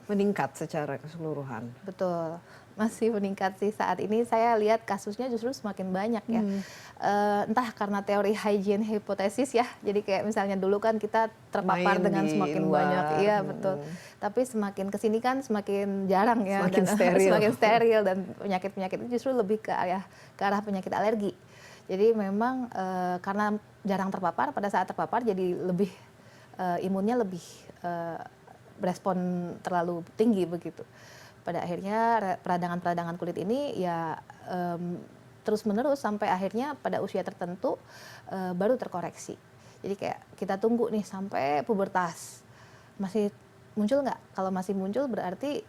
meningkat secara keseluruhan? Betul, masih meningkat sih saat ini. Saya lihat kasusnya justru semakin banyak ya. Entah karena teori hygiene hypothesis ya. Jadi kayak misalnya dulu kan kita terpapar dengan semakin banyak, iya betul. Tapi semakin kesini kan semakin jarang ya. Semakin steril. Semakin steril dan penyakit-penyakit itu justru lebih ke arah penyakit alergi. Jadi memang karena jarang terpapar, pada saat terpapar jadi lebih imunnya lebih berespon terlalu tinggi begitu. Pada akhirnya peradangan-peradangan kulit ini ya terus menerus sampai akhirnya pada usia tertentu baru terkoreksi. Jadi kayak kita tunggu nih sampai pubertas, masih muncul nggak? Kalau masih muncul berarti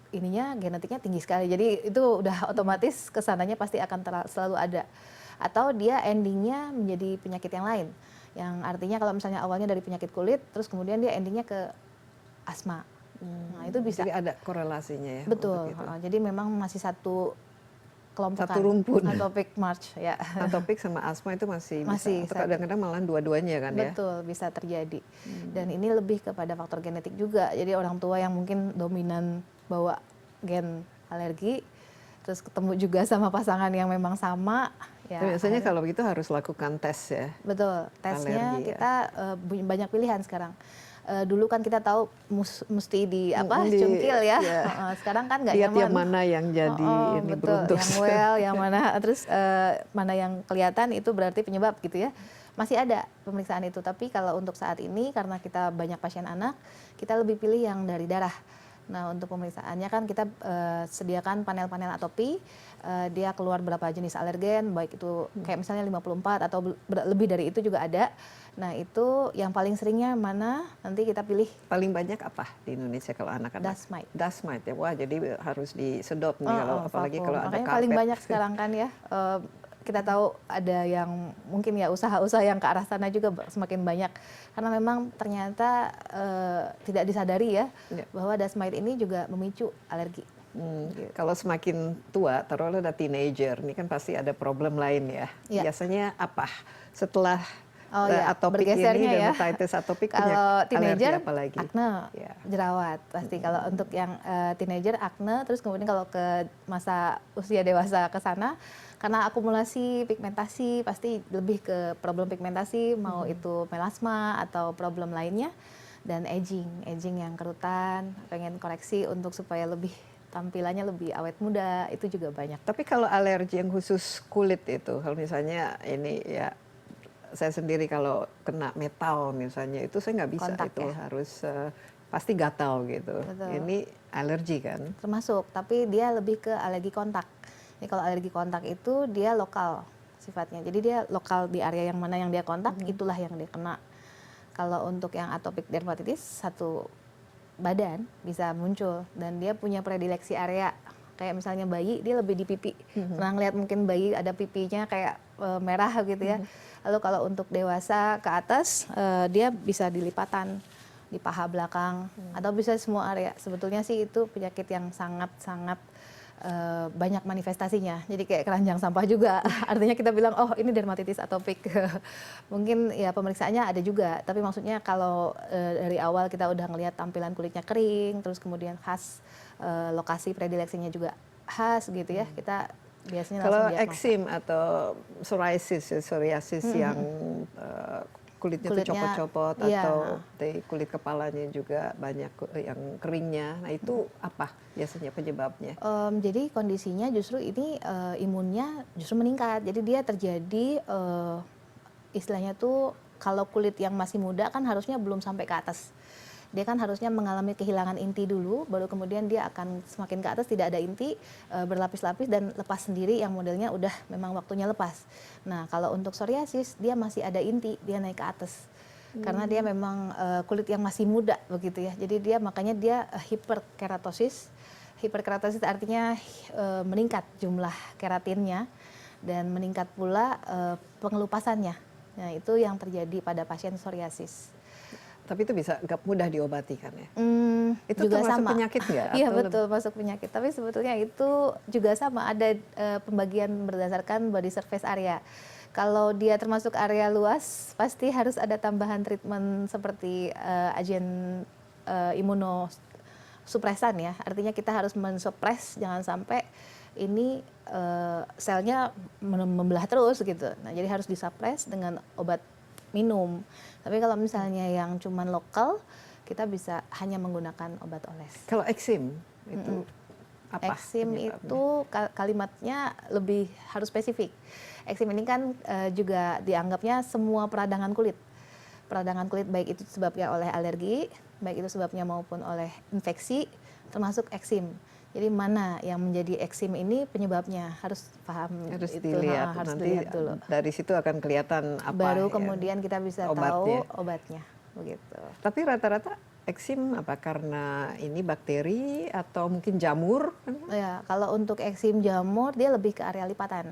ininya genetiknya tinggi sekali. Jadi itu udah otomatis kesananya pasti akan selalu ada. Atau dia endingnya menjadi penyakit yang lain. Yang artinya kalau misalnya awalnya dari penyakit kulit, terus kemudian dia endingnya ke asma. Nah itu bisa. Jadi ada korelasinya ya? Betul. Jadi memang masih satu kelompokan. Satu rumpun. Atopic march ya. Atopic sama asma itu masih bisa. Atau kadang-kadang malah dua-duanya kan ya? Betul, bisa terjadi. Dan ini lebih kepada faktor genetik juga. Jadi orang tua yang mungkin dominan bawa gen alergi, terus ketemu juga sama pasangan yang memang sama. Ya, biasanya kalau begitu harus lakukan tes ya? Betul, tesnya alergi, kita banyak pilihan sekarang. Dulu kan kita tahu mesti cungkil ya. Sekarang kan nggak nyaman. Yang mana yang jadi ini betul, beruntung. yang well, yang mana terus mana yang kelihatan itu berarti penyebab gitu ya. Masih ada pemeriksaan itu, tapi kalau untuk saat ini karena kita banyak pasien anak, kita lebih pilih yang dari darah. Nah untuk pemeriksaannya kan kita sediakan panel-panel atopi, dia keluar berapa jenis alergen, baik itu kayak misalnya 54 atau lebih dari itu juga ada. Nah itu yang paling seringnya mana, nanti kita pilih. Paling banyak apa di Indonesia kalau anak-anak? Dust mite. Dust mite ya, wah jadi harus disedot nih apalagi kalau ada karpet. Paling banyak sekarang kan ya. Kita tahu ada yang mungkin ya usaha-usaha yang ke arah sana juga semakin banyak karena memang ternyata tidak disadari ya bahwa dust mite ini juga memicu alergi. Gitu. Kalau semakin tua, taruhlah ada teenager, ini kan pasti ada problem lain ya. Biasanya apa setelah atopik ini dermatitis atopik kalau teenager apalagi? Akne, jerawat pasti. Kalau untuk yang teenager akne, terus kemudian kalau ke masa usia dewasa ke sana karena akumulasi pigmentasi pasti lebih ke problem pigmentasi, mau itu melasma atau problem lainnya, dan aging yang kerutan, pengen koreksi untuk supaya lebih tampilannya lebih awet muda, itu juga banyak. Tapi kalau alergi yang khusus kulit itu, kalau misalnya ini ya saya sendiri kalau kena metal misalnya itu saya nggak bisa kontak, itu harus pasti gatal gitu. Betul. Ini alergi kan? Termasuk, tapi dia lebih ke alergi kontak. Ini kalau alergi kontak itu dia lokal sifatnya. Jadi dia lokal di area yang mana yang dia kontak, itulah yang dia kena. Kalau untuk yang atopic dermatitis satu badan bisa muncul dan dia punya predileksi area. Kayak misalnya bayi dia lebih di pipi. Pernah ngeliat mungkin bayi ada pipinya kayak merah gitu ya. Lalu kalau untuk dewasa ke atas dia bisa di lipatan, di paha belakang atau bisa semua area. Sebetulnya sih itu penyakit yang sangat-sangat banyak manifestasinya. Jadi kayak keranjang sampah juga. Artinya kita bilang oh ini dermatitis atopik. Mungkin ya pemeriksaannya ada juga, tapi maksudnya kalau dari awal kita udah ngelihat tampilan kulitnya kering, terus kemudian khas lokasi predileksinya juga khas gitu ya. Kita biasanya kalau eksim atau psoriasis yang kulitnya tuh copot-copot atau kulit kepalanya juga banyak yang keringnya. Nah itu apa biasanya penyebabnya? Jadi kondisinya justru ini imunnya justru meningkat. Jadi dia terjadi istilahnya tuh kalau kulit yang masih muda kan harusnya belum sampai ke atas. Dia kan harusnya mengalami kehilangan inti dulu, baru kemudian dia akan semakin ke atas tidak ada inti, berlapis-lapis dan lepas sendiri yang modelnya udah memang waktunya lepas. Nah kalau untuk psoriasis dia masih ada inti, dia naik ke atas. karena dia memang kulit yang masih muda begitu ya. Jadi dia makanya dia hiperkeratosis. Hiperkeratosis artinya meningkat jumlah keratinnya dan meningkat pula pengelupasannya. Nah, itu yang terjadi pada pasien psoriasis. Tapi itu bisa nggak mudah diobati kan ya? Itu Juga termasuk sama. penyakit nggak? Iya Atau betul, masuk penyakit. Tapi sebetulnya itu juga sama, ada pembagian berdasarkan body surface area. Kalau dia termasuk area luas, pasti harus ada tambahan treatment seperti agen imunosupresan ya. Artinya kita harus mensupres, jangan sampai ini selnya membelah terus gitu. Nah, jadi harus disupres dengan obat minum. Tapi kalau misalnya yang cuman lokal, kita bisa hanya menggunakan obat oles. Kalau eksim itu apa? Eksim penyebabnya? itu kalimatnya lebih harus spesifik. Eksim ini kan juga dianggapnya semua peradangan kulit. Peradangan kulit baik itu sebabnya oleh alergi, baik itu sebabnya maupun oleh infeksi, termasuk eksim. Jadi mana yang menjadi eksim ini penyebabnya harus paham, Harus itu dilihat. harus Nanti dilihat dulu. dari situ akan kelihatan apa. Baru ya, kemudian kita bisa obatnya. tahu obatnya, begitu. Tapi rata-rata eksim apa karena ini bakteri atau mungkin jamur? Ya, kalau untuk eksim jamur dia lebih ke area lipatan.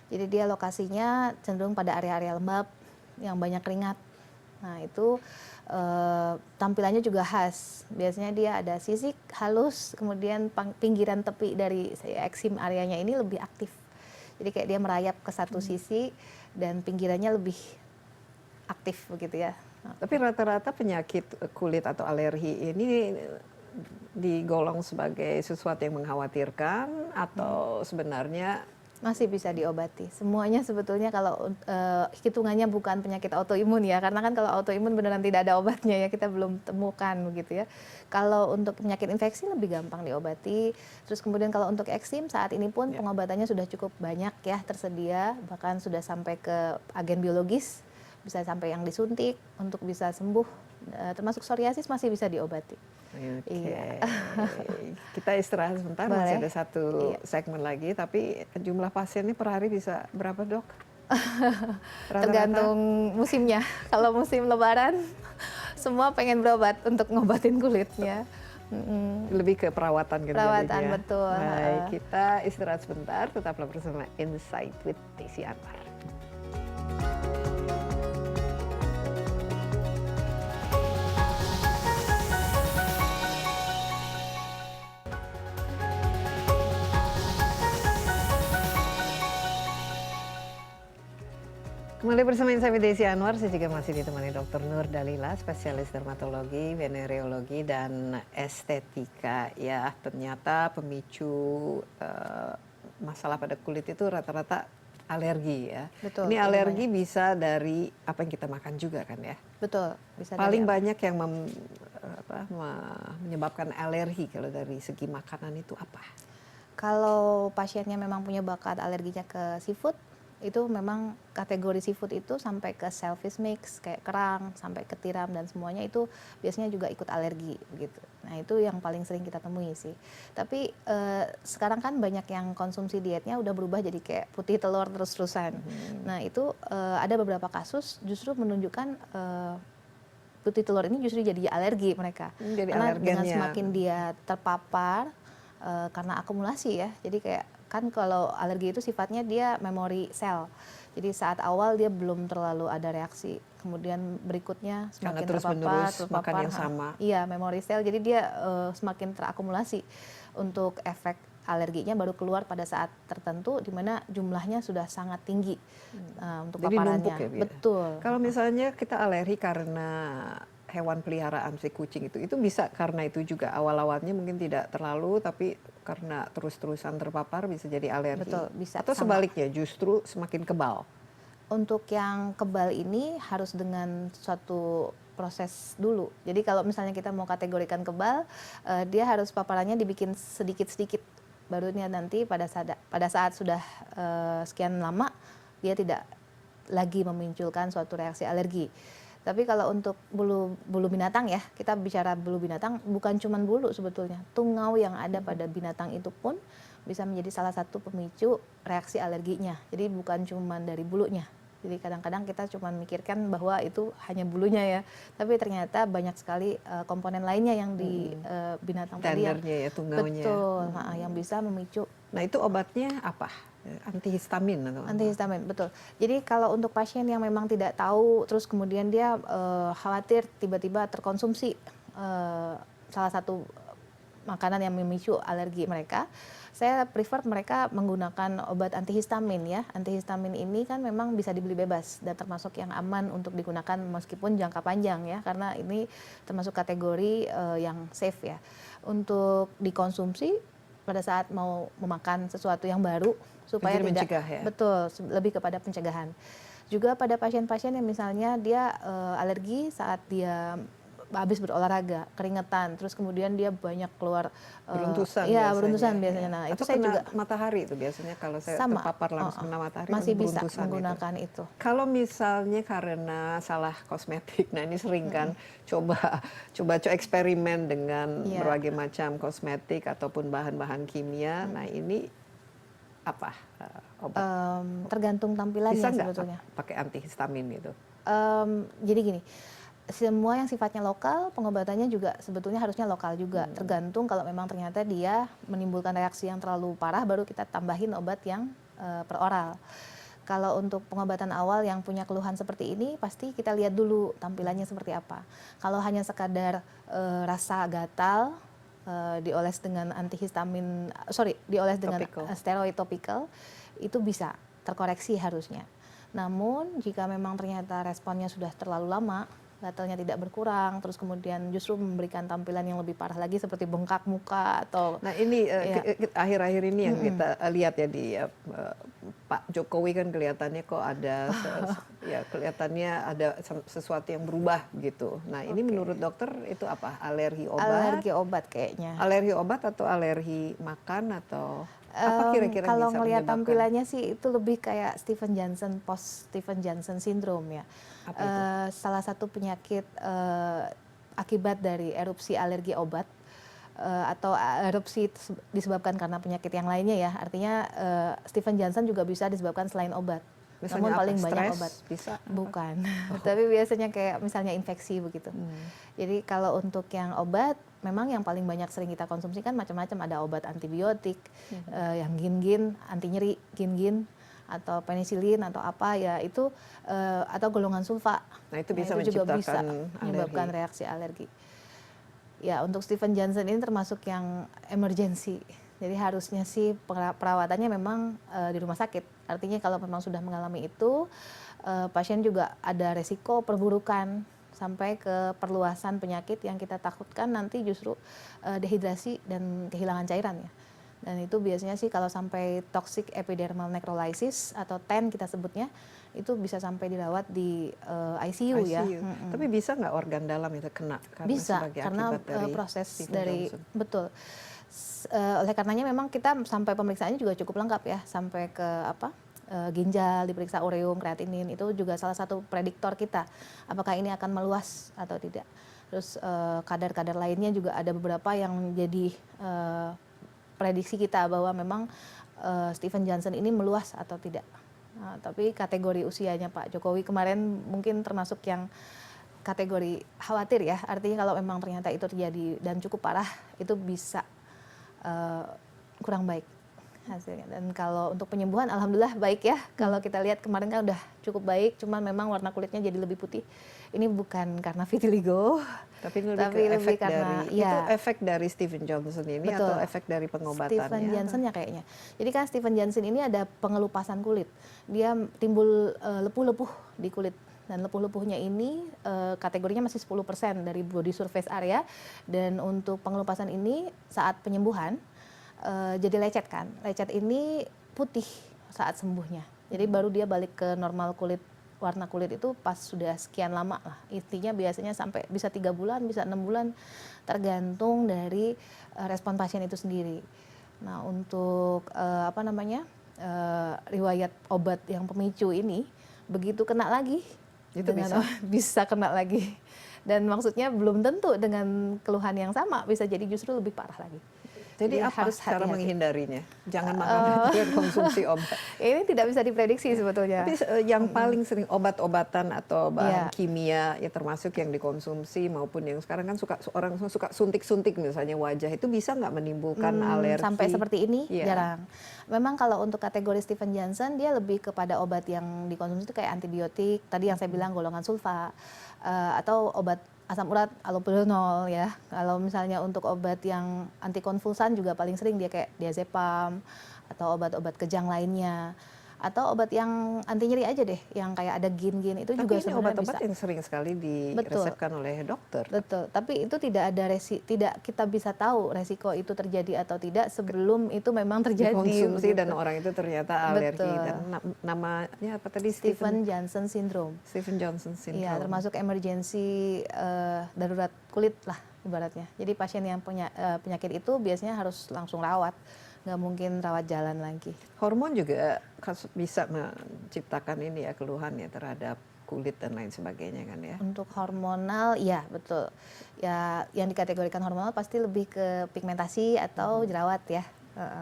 Jadi dia lokasinya cenderung pada area-area lembab yang banyak keringat. Nah, itu tampilannya juga khas. Biasanya dia ada sisik halus, kemudian pinggiran tepi dari eksim areanya ini lebih aktif. Jadi kayak dia merayap ke satu sisi dan pinggirannya lebih aktif begitu ya. Tapi rata-rata penyakit kulit atau alergi ini digolong sebagai sesuatu yang mengkhawatirkan atau sebenarnya masih bisa diobati. Semuanya sebetulnya kalau hitungannya bukan penyakit autoimun ya, karena kan kalau autoimun beneran tidak ada obatnya ya, kita belum temukan begitu ya. Kalau untuk penyakit infeksi lebih gampang diobati. Terus kemudian kalau untuk eksim saat ini pun pengobatannya sudah cukup banyak ya tersedia, bahkan sudah sampai ke agen biologis, bisa sampai yang disuntik untuk bisa sembuh. Termasuk psoriasis masih bisa diobati. Oke. Iya. Kita istirahat sebentar, Boleh. masih ada satu segmen lagi, tapi jumlah pasiennya per hari bisa berapa, Dok? Rata-rata? Tergantung musimnya. Kalau musim lebaran, semua pengen berobat untuk ngobatin kulitnya. Lebih ke perawatan gitu Perawatan, jadinya. betul. Baik, kita istirahat sebentar, tetaplah bersama Insight with Desi Anwar. Kembali bersama Insight with Desi Anwar, saya juga masih ditemani Dr. Nur Dalila, spesialis dermatologi, venereologi, dan estetika. Ya, ternyata pemicu masalah pada kulit itu rata-rata alergi ya. Betul. Ini alergi bisa dari apa yang kita makan juga kan ya? Betul. Bisa Paling dari banyak yang menyebabkan alergi kalau dari segi makanan itu apa? Kalau pasiennya memang punya bakat alerginya ke seafood, itu memang kategori seafood itu sampai ke shellfish mix, kayak kerang, sampai ke tiram dan semuanya itu biasanya juga ikut alergi begitu. Nah, itu yang paling sering kita temui sih. Tapi sekarang kan banyak yang konsumsi dietnya udah berubah jadi kayak putih telur terus-terusan. Nah, itu ada beberapa kasus justru menunjukkan putih telur ini justru jadi alergi mereka. Jadi Karena alergennya. dengan semakin dia terpapar karena akumulasi ya. Jadi kayak kan kalau alergi itu sifatnya dia memori sel. Jadi saat awal dia belum terlalu ada reaksi. Kemudian berikutnya semakin terpapar, makan yang sama. Iya, memori sel. Jadi dia semakin terakumulasi untuk efek alerginya baru keluar pada saat tertentu di mana jumlahnya sudah sangat tinggi untuk Jadi paparannya. numpuk ya, Bu? Betul. Kalau misalnya kita alergi karena hewan peliharaan si kucing itu bisa karena itu juga awal-awalnya mungkin tidak terlalu, tapi karena terus-terusan terpapar bisa jadi alergi. Betul, bisa Atau sama. sebaliknya justru semakin kebal. Untuk yang kebal ini harus dengan suatu proses dulu. Jadi kalau misalnya kita mau kategorikan kebal, dia harus paparannya dibikin sedikit-sedikit. Barunya nanti pada saat sudah sekian lama dia tidak lagi memunculkan suatu reaksi alergi. Tapi kalau untuk bulu binatang ya, kita bicara bulu binatang bukan cuma bulu sebetulnya. Tungau yang ada pada binatang itu pun bisa menjadi salah satu pemicu reaksi alerginya. Jadi bukan cuma dari bulunya. Jadi kadang-kadang kita cuma mikirkan bahwa itu hanya bulunya ya, tapi ternyata banyak sekali komponen lainnya yang di binatang tadi yang Tendernya ya, tungaunya. betul, yang bisa memicu. Nah itu obatnya apa? Antihistamin atau? Antihistamin, betul. Jadi kalau untuk pasien yang memang tidak tahu, terus kemudian dia khawatir tiba-tiba terkonsumsi salah satu makanan yang memicu alergi mereka, saya prefer mereka menggunakan obat antihistamin ya. Antihistamin ini kan memang bisa dibeli bebas dan termasuk yang aman untuk digunakan meskipun jangka panjang ya, karena ini termasuk kategori yang safe ya. Untuk dikonsumsi pada saat mau memakan sesuatu yang baru supaya jadi tidak mencegah, ya? Betul, lebih kepada pencegahan. Juga pada pasien-pasien yang misalnya dia alergi saat dia habis berolahraga, keringetan, terus kemudian dia banyak keluar beruntusan ya, biasanya. beruntusan biasanya. Nah, atau itu saya juga matahari itu biasanya kalau saya sama, terpapar langsung kena matahari masih bisa beruntusan menggunakan itu. Kalau misalnya karena salah kosmetik, nah ini sering kan coba eksperimen dengan berbagai macam kosmetik ataupun bahan-bahan kimia. Nah ini apa obat? Tergantung tampilannya Bisa sebetulnya. Pakai antihistamin itu? Jadi gini, semua yang sifatnya lokal, pengobatannya juga sebetulnya harusnya lokal juga. Tergantung kalau memang ternyata dia menimbulkan reaksi yang terlalu parah, baru kita tambahin obat yang per oral. Kalau untuk pengobatan awal yang punya keluhan seperti ini, pasti kita lihat dulu tampilannya seperti apa. Kalau hanya sekadar rasa gatal, dioles dengan antihistamin, dioles dengan steroid topikal, itu bisa terkoreksi harusnya. Namun jika memang ternyata responnya sudah terlalu lama, gatalnya tidak berkurang, terus kemudian justru memberikan tampilan yang lebih parah lagi seperti bengkak muka atau. Nah ini akhir-akhir ini yang kita lihat ya di Pak Jokowi kan kelihatannya kok ada ya kelihatannya ada sesuatu yang berubah gitu. Nah ini menurut dokter itu apa? Alergi obat? Alergi obat kayaknya. Alergi obat atau alergi makan atau apa kira-kira kalau bisa ngelihat menyebabkan? tampilannya sih itu lebih kayak Stephen Johnson syndrome ya. Apa itu? Salah satu penyakit akibat dari erupsi alergi obat atau erupsi disebabkan karena penyakit yang lainnya ya. Artinya Stephen Johnson juga bisa disebabkan selain obat. Misalnya Namun apa? paling banyak Stres? obat. Bisa? Bukan. Tapi biasanya kayak misalnya infeksi begitu. Jadi kalau untuk yang obat, memang yang paling banyak sering kita konsumsi kan macam-macam. Ada obat antibiotik, yang gin-gin, anti nyeri, gin-gin, atau penisilin atau apa ya itu, atau golongan sulfa. Nah itu bisa juga bisa menciptakan menyebabkan reaksi alergi. Ya untuk Stephen Johnson ini termasuk yang emergency. Jadi harusnya sih perawatannya memang di rumah sakit. Artinya kalau memang sudah mengalami itu, pasien juga ada resiko perburukan sampai ke perluasan penyakit yang kita takutkan nanti justru dehidrasi dan kehilangan cairan ya. Dan itu biasanya sih kalau sampai toxic epidermal necrolysis atau TEN kita sebutnya, itu bisa sampai dirawat di ICU ya. Tapi bisa nggak organ dalam itu kena? Bisa, karena proses dari betul. Oleh karenanya memang kita sampai pemeriksaannya juga cukup lengkap ya, sampai ke ginjal diperiksa ureum, kreatinin, itu juga salah satu prediktor kita apakah ini akan meluas atau tidak. Terus kadar-kadar lainnya juga ada beberapa yang jadi prediksi kita bahwa memang Stephen Johnson ini meluas atau tidak. Nah, tapi kategori usianya Pak Jokowi kemarin mungkin termasuk yang kategori khawatir ya, artinya kalau memang ternyata itu terjadi dan cukup parah, itu bisa kurang baik hasilnya. Dan kalau untuk penyembuhan alhamdulillah baik ya. Kalau kita lihat kemarin kan udah cukup baik, cuman memang warna kulitnya jadi lebih putih. Ini bukan karena vitiligo, tapi lebih karena itu efek dari Stephen Johnson ini. Betul. Atau efek dari pengobatannya. Stephen Johnson-nya kayaknya. Jadi kan Stephen Johnson ini ada pengelupasan kulit. Dia timbul lepuh-lepuh di kulit. Dan lepuh-lepuhnya ini kategorinya masih 10% dari body surface area. Dan untuk pengelupasan ini saat penyembuhan jadi lecet kan. Lecet ini putih saat sembuhnya. Jadi baru dia balik ke normal kulit, warna kulit itu pas sudah sekian lama lah. Intinya biasanya sampai bisa 3 bulan, bisa 6 bulan, tergantung dari respon pasien itu sendiri. Nah untuk riwayat obat yang pemicu ini, begitu kena lagi, itu bisa kena lagi. Dan maksudnya belum tentu dengan keluhan yang sama, bisa jadi justru lebih parah lagi. Jadi apa harus cara hati-hati. menghindarinya? Jangan makan dan konsumsi obat. Ini tidak bisa diprediksi sebetulnya. Tapi yang paling sering obat-obatan atau bahan Iya. kimia ya termasuk yang dikonsumsi maupun yang sekarang kan orang suka suntik-suntik misalnya wajah itu bisa nggak menimbulkan alergi? Sampai seperti ini Iya. jarang. Memang kalau untuk kategori Steven Johnson dia lebih kepada obat yang dikonsumsi itu kayak antibiotik. Tadi yang saya bilang golongan sulfa atau obat asam urat allopurinol ya. Kalau misalnya untuk obat yang antikonvulsan juga paling sering dia kayak diazepam atau obat-obat kejang lainnya. Atau obat yang anti nyeri aja deh, yang kayak ada gin-gin itu Tapi juga ini sebenarnya obat-obat bisa. yang sering sekali diresepkan oleh dokter. Betul, tapi itu tidak ada tidak kita bisa tahu resiko itu terjadi atau tidak sebelum itu memang terjadi. Dikonsumsi begitu. dan orang itu ternyata alergi. Betul. Dan namanya apa tadi? Stephen Johnson syndrome. Stephen Johnson syndrome. Iya, termasuk emergensi darurat kulit lah ibaratnya. Jadi pasien yang punya penyakit itu biasanya harus langsung rawat, nggak mungkin rawat jalan lagi. Hormon juga bisa menciptakan ini ya keluhan ya terhadap kulit dan lain sebagainya kan ya. Untuk hormonal, ya betul. Ya yang dikategorikan hormonal pasti lebih ke pigmentasi atau jerawat ya.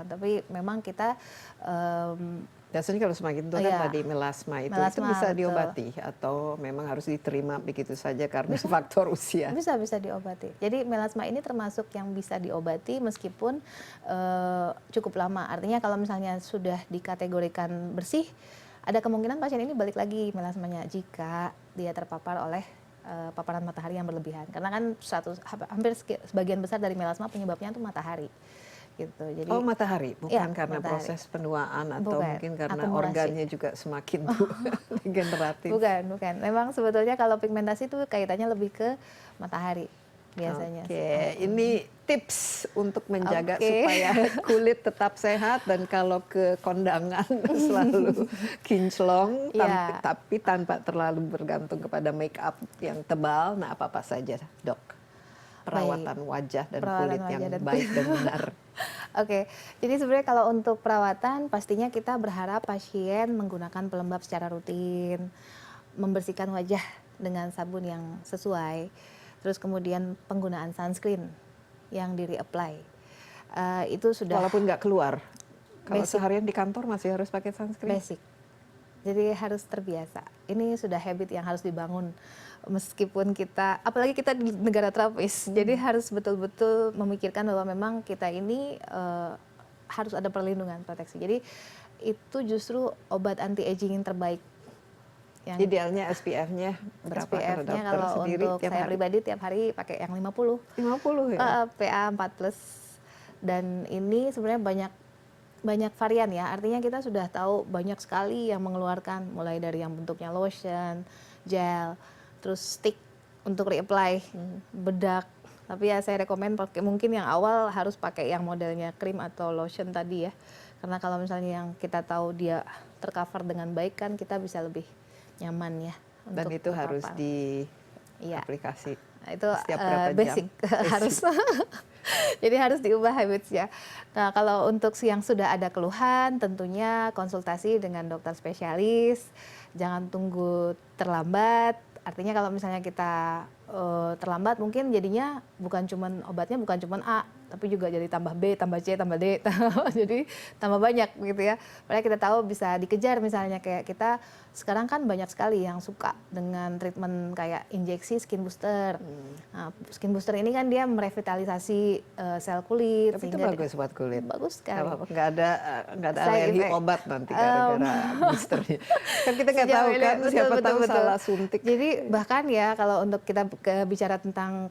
Tapi memang kita Biasanya kalau semakin tua kan iya. tadi melasma itu Melasma, bisa betul. diobati atau memang harus diterima begitu saja karena faktor usia. bisa diobati. Jadi melasma ini termasuk yang bisa diobati meskipun cukup lama. Artinya kalau misalnya sudah dikategorikan bersih, ada kemungkinan pasien ini balik lagi melasmanya jika dia terpapar oleh paparan matahari yang berlebihan. Karena kan hampir sebagian besar dari melasma penyebabnya itu matahari. Gitu. Jadi, matahari, bukan ya, karena matahari. proses penuaan atau Bukan, mungkin karena akumulasi. organnya juga semakin degeneratif. Bukan. Memang sebetulnya kalau pigmentasi itu kaitannya lebih ke matahari biasanya. Oke, ini tips untuk menjaga Oke. supaya kulit tetap sehat dan kalau ke kondangan selalu kinclong, Iya. tapi tanpa terlalu bergantung kepada make up yang tebal. Nah, apa-apa saja, Dok? Perawatan wajah dan Perawatan kulit wajah yang dan baik dan benar. Oke, jadi sebenarnya kalau untuk perawatan pastinya kita berharap pasien menggunakan pelembab secara rutin, membersihkan wajah dengan sabun yang sesuai, terus kemudian penggunaan sunscreen yang di reapply. Itu sudah Walaupun nggak keluar. Kalau Basic. seharian di kantor masih harus pakai sunscreen. basic. Jadi harus terbiasa. Ini sudah habit yang harus dibangun meskipun kita, apalagi kita di negara tropis, jadi harus betul-betul memikirkan bahwa memang kita ini harus ada perlindungan, proteksi. Jadi itu justru obat anti aging yang terbaik. Yang Idealnya SPF-nya berapa kalau SPF-nya dokter kalau sendiri untuk tiap saya hari? pribadi tiap hari pakai yang 50. 50 ya? PA 4+. Dan ini sebenarnya banyak varian ya. Artinya kita sudah tahu banyak sekali yang mengeluarkan mulai dari yang bentuknya lotion, gel, terus stick untuk reapply, bedak. Tapi ya saya rekomen pakai mungkin yang awal harus pakai yang modelnya krim atau lotion tadi ya. Karena kalau misalnya yang kita tahu dia tercover dengan baik kan kita bisa lebih nyaman ya. Dan untuk itu harus terpapar. di Iya. aplikasi Nah, itu setiap berapa basic. jam? Harus jadi harus diubah habits ya. Nah kalau untuk yang sudah ada keluhan tentunya konsultasi dengan dokter spesialis, jangan tunggu terlambat. Artinya kalau misalnya kita terlambat mungkin jadinya obatnya bukan cuman A, tapi juga jadi tambah B, tambah C, tambah D, jadi tambah banyak gitu ya. Padahal kita tahu bisa dikejar misalnya kayak kita sekarang kan banyak sekali yang suka dengan treatment kayak injeksi skin booster. Nah, skin booster ini kan dia merevitalisasi sel kulit. Tapi itu sehingga bagus buat kulit. Bagus sekali. Nggak ada Side alergi effect. obat nanti gara-gara boosternya. Kan kita nggak Sejauh tahu ini, kan betul, siapa betul, tahu betul. salah suntik. Jadi bahkan ya kalau untuk kita bicara tentang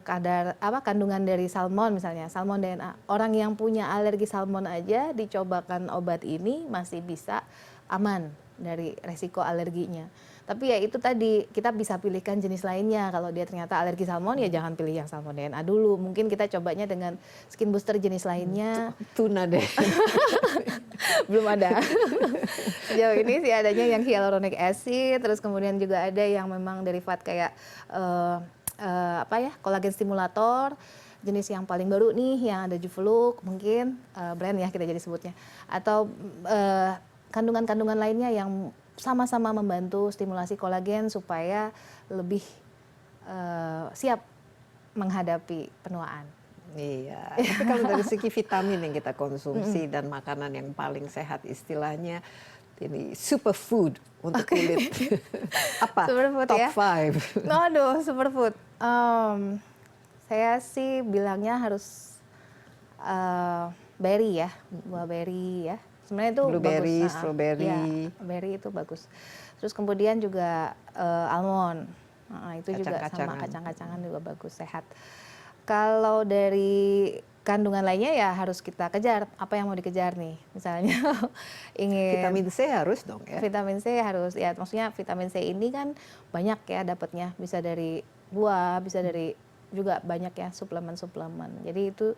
kandungan dari salmon misalnya, salmon DNA. Orang yang punya alergi salmon aja dicobakan obat ini masih bisa aman dari resiko alerginya. Tapi ya itu tadi, kita bisa pilihkan jenis lainnya. Kalau dia ternyata alergi salmon ya jangan pilih yang salmon DNA dulu. Mungkin kita cobanya dengan skin booster jenis lainnya. Tuna deh. Belum ada. Sejauh ini sih adanya yang hyaluronic acid, terus kemudian juga ada yang memang derivat kayak kolagen stimulator. Jenis yang paling baru nih yang ada Juvuluk mungkin brand ya kita jadi sebutnya, atau kandungan-kandungan lainnya yang sama-sama membantu stimulasi kolagen supaya lebih siap menghadapi penuaan Iya, tapi kalau dari segi vitamin yang kita konsumsi dan makanan yang paling sehat istilahnya, ini superfood untuk kulit. Apa? Superfood Top ya? 5. Aduh, superfood. Saya sih bilangnya harus berry ya, buah berry ya. Sebenarnya itu Blueberry, bagus. strawberry. Ya, berry itu bagus. Terus kemudian juga almond. Itu juga sama kacang-kacangan juga bagus, sehat. Kalau dari kandungan lainnya ya harus kita kejar apa yang mau dikejar nih. Misalnya ingin Vitamin C harus dong ya. Vitamin C harus ya, maksudnya vitamin C ini kan banyak ya dapatnya, bisa dari buah, bisa dari juga banyak ya suplemen-suplemen. Jadi itu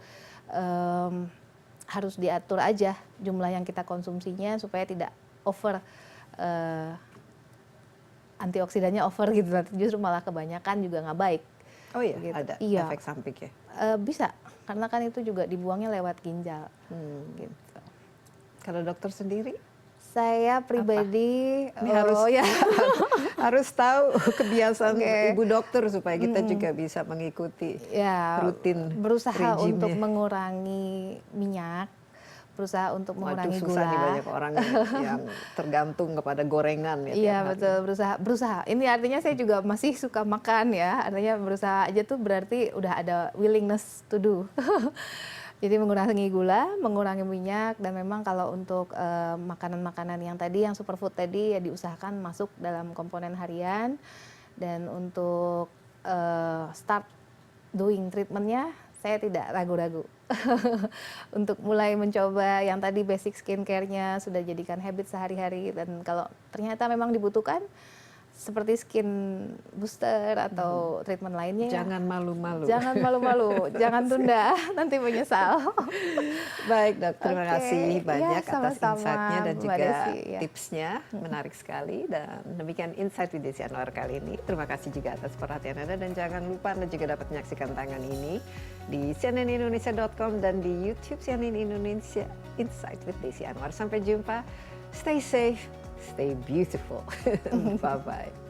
harus diatur aja jumlah yang kita konsumsinya supaya tidak over, antioksidannya over gitu, justru malah kebanyakan juga nggak baik. Oh iya, Gitu. ada Iya. efek samping ya. Bisa, karena kan itu juga dibuangnya lewat ginjal. Gitu. Kalau dokter sendiri? Saya pribadi Ini harus ya harus tahu kebiasaan Oke. ibu dokter supaya kita juga bisa mengikuti ya rutin berusaha regime-nya. untuk mengurangi minyak, berusaha untuk mengurangi susah nih, gula. banyak orang yang tergantung kepada gorengan ya. Iya tiap hari. betul, berusaha. Ini artinya saya juga masih suka makan ya. Artinya berusaha aja tuh berarti udah ada willingness to do. Jadi mengurangi gula, mengurangi minyak, dan memang kalau untuk makanan-makanan yang tadi, yang superfood tadi ya diusahakan masuk dalam komponen harian. Dan untuk start doing treatmentnya, saya tidak ragu-ragu. Untuk mulai mencoba yang tadi basic skincare-nya sudah jadikan habit sehari-hari, dan kalau ternyata memang dibutuhkan seperti skin booster atau treatment lainnya, Jangan malu-malu. jangan malu-malu, jangan tunda, nanti menyesal. Baik dok, terima Oke. kasih banyak Ya, atas sama-sama, insight-nya dan Mbak juga Desi, ya. tipsnya, menarik sekali. Dan demikian Insight with Desi Anwar kali ini. Terima kasih juga atas perhatian Anda, dan jangan lupa Anda juga dapat menyaksikan tangan ini di cnnindonesia.com dan di YouTube CNN Indonesia Insight with Desi Anwar. Sampai jumpa, stay safe, stay beautiful. Bye-bye.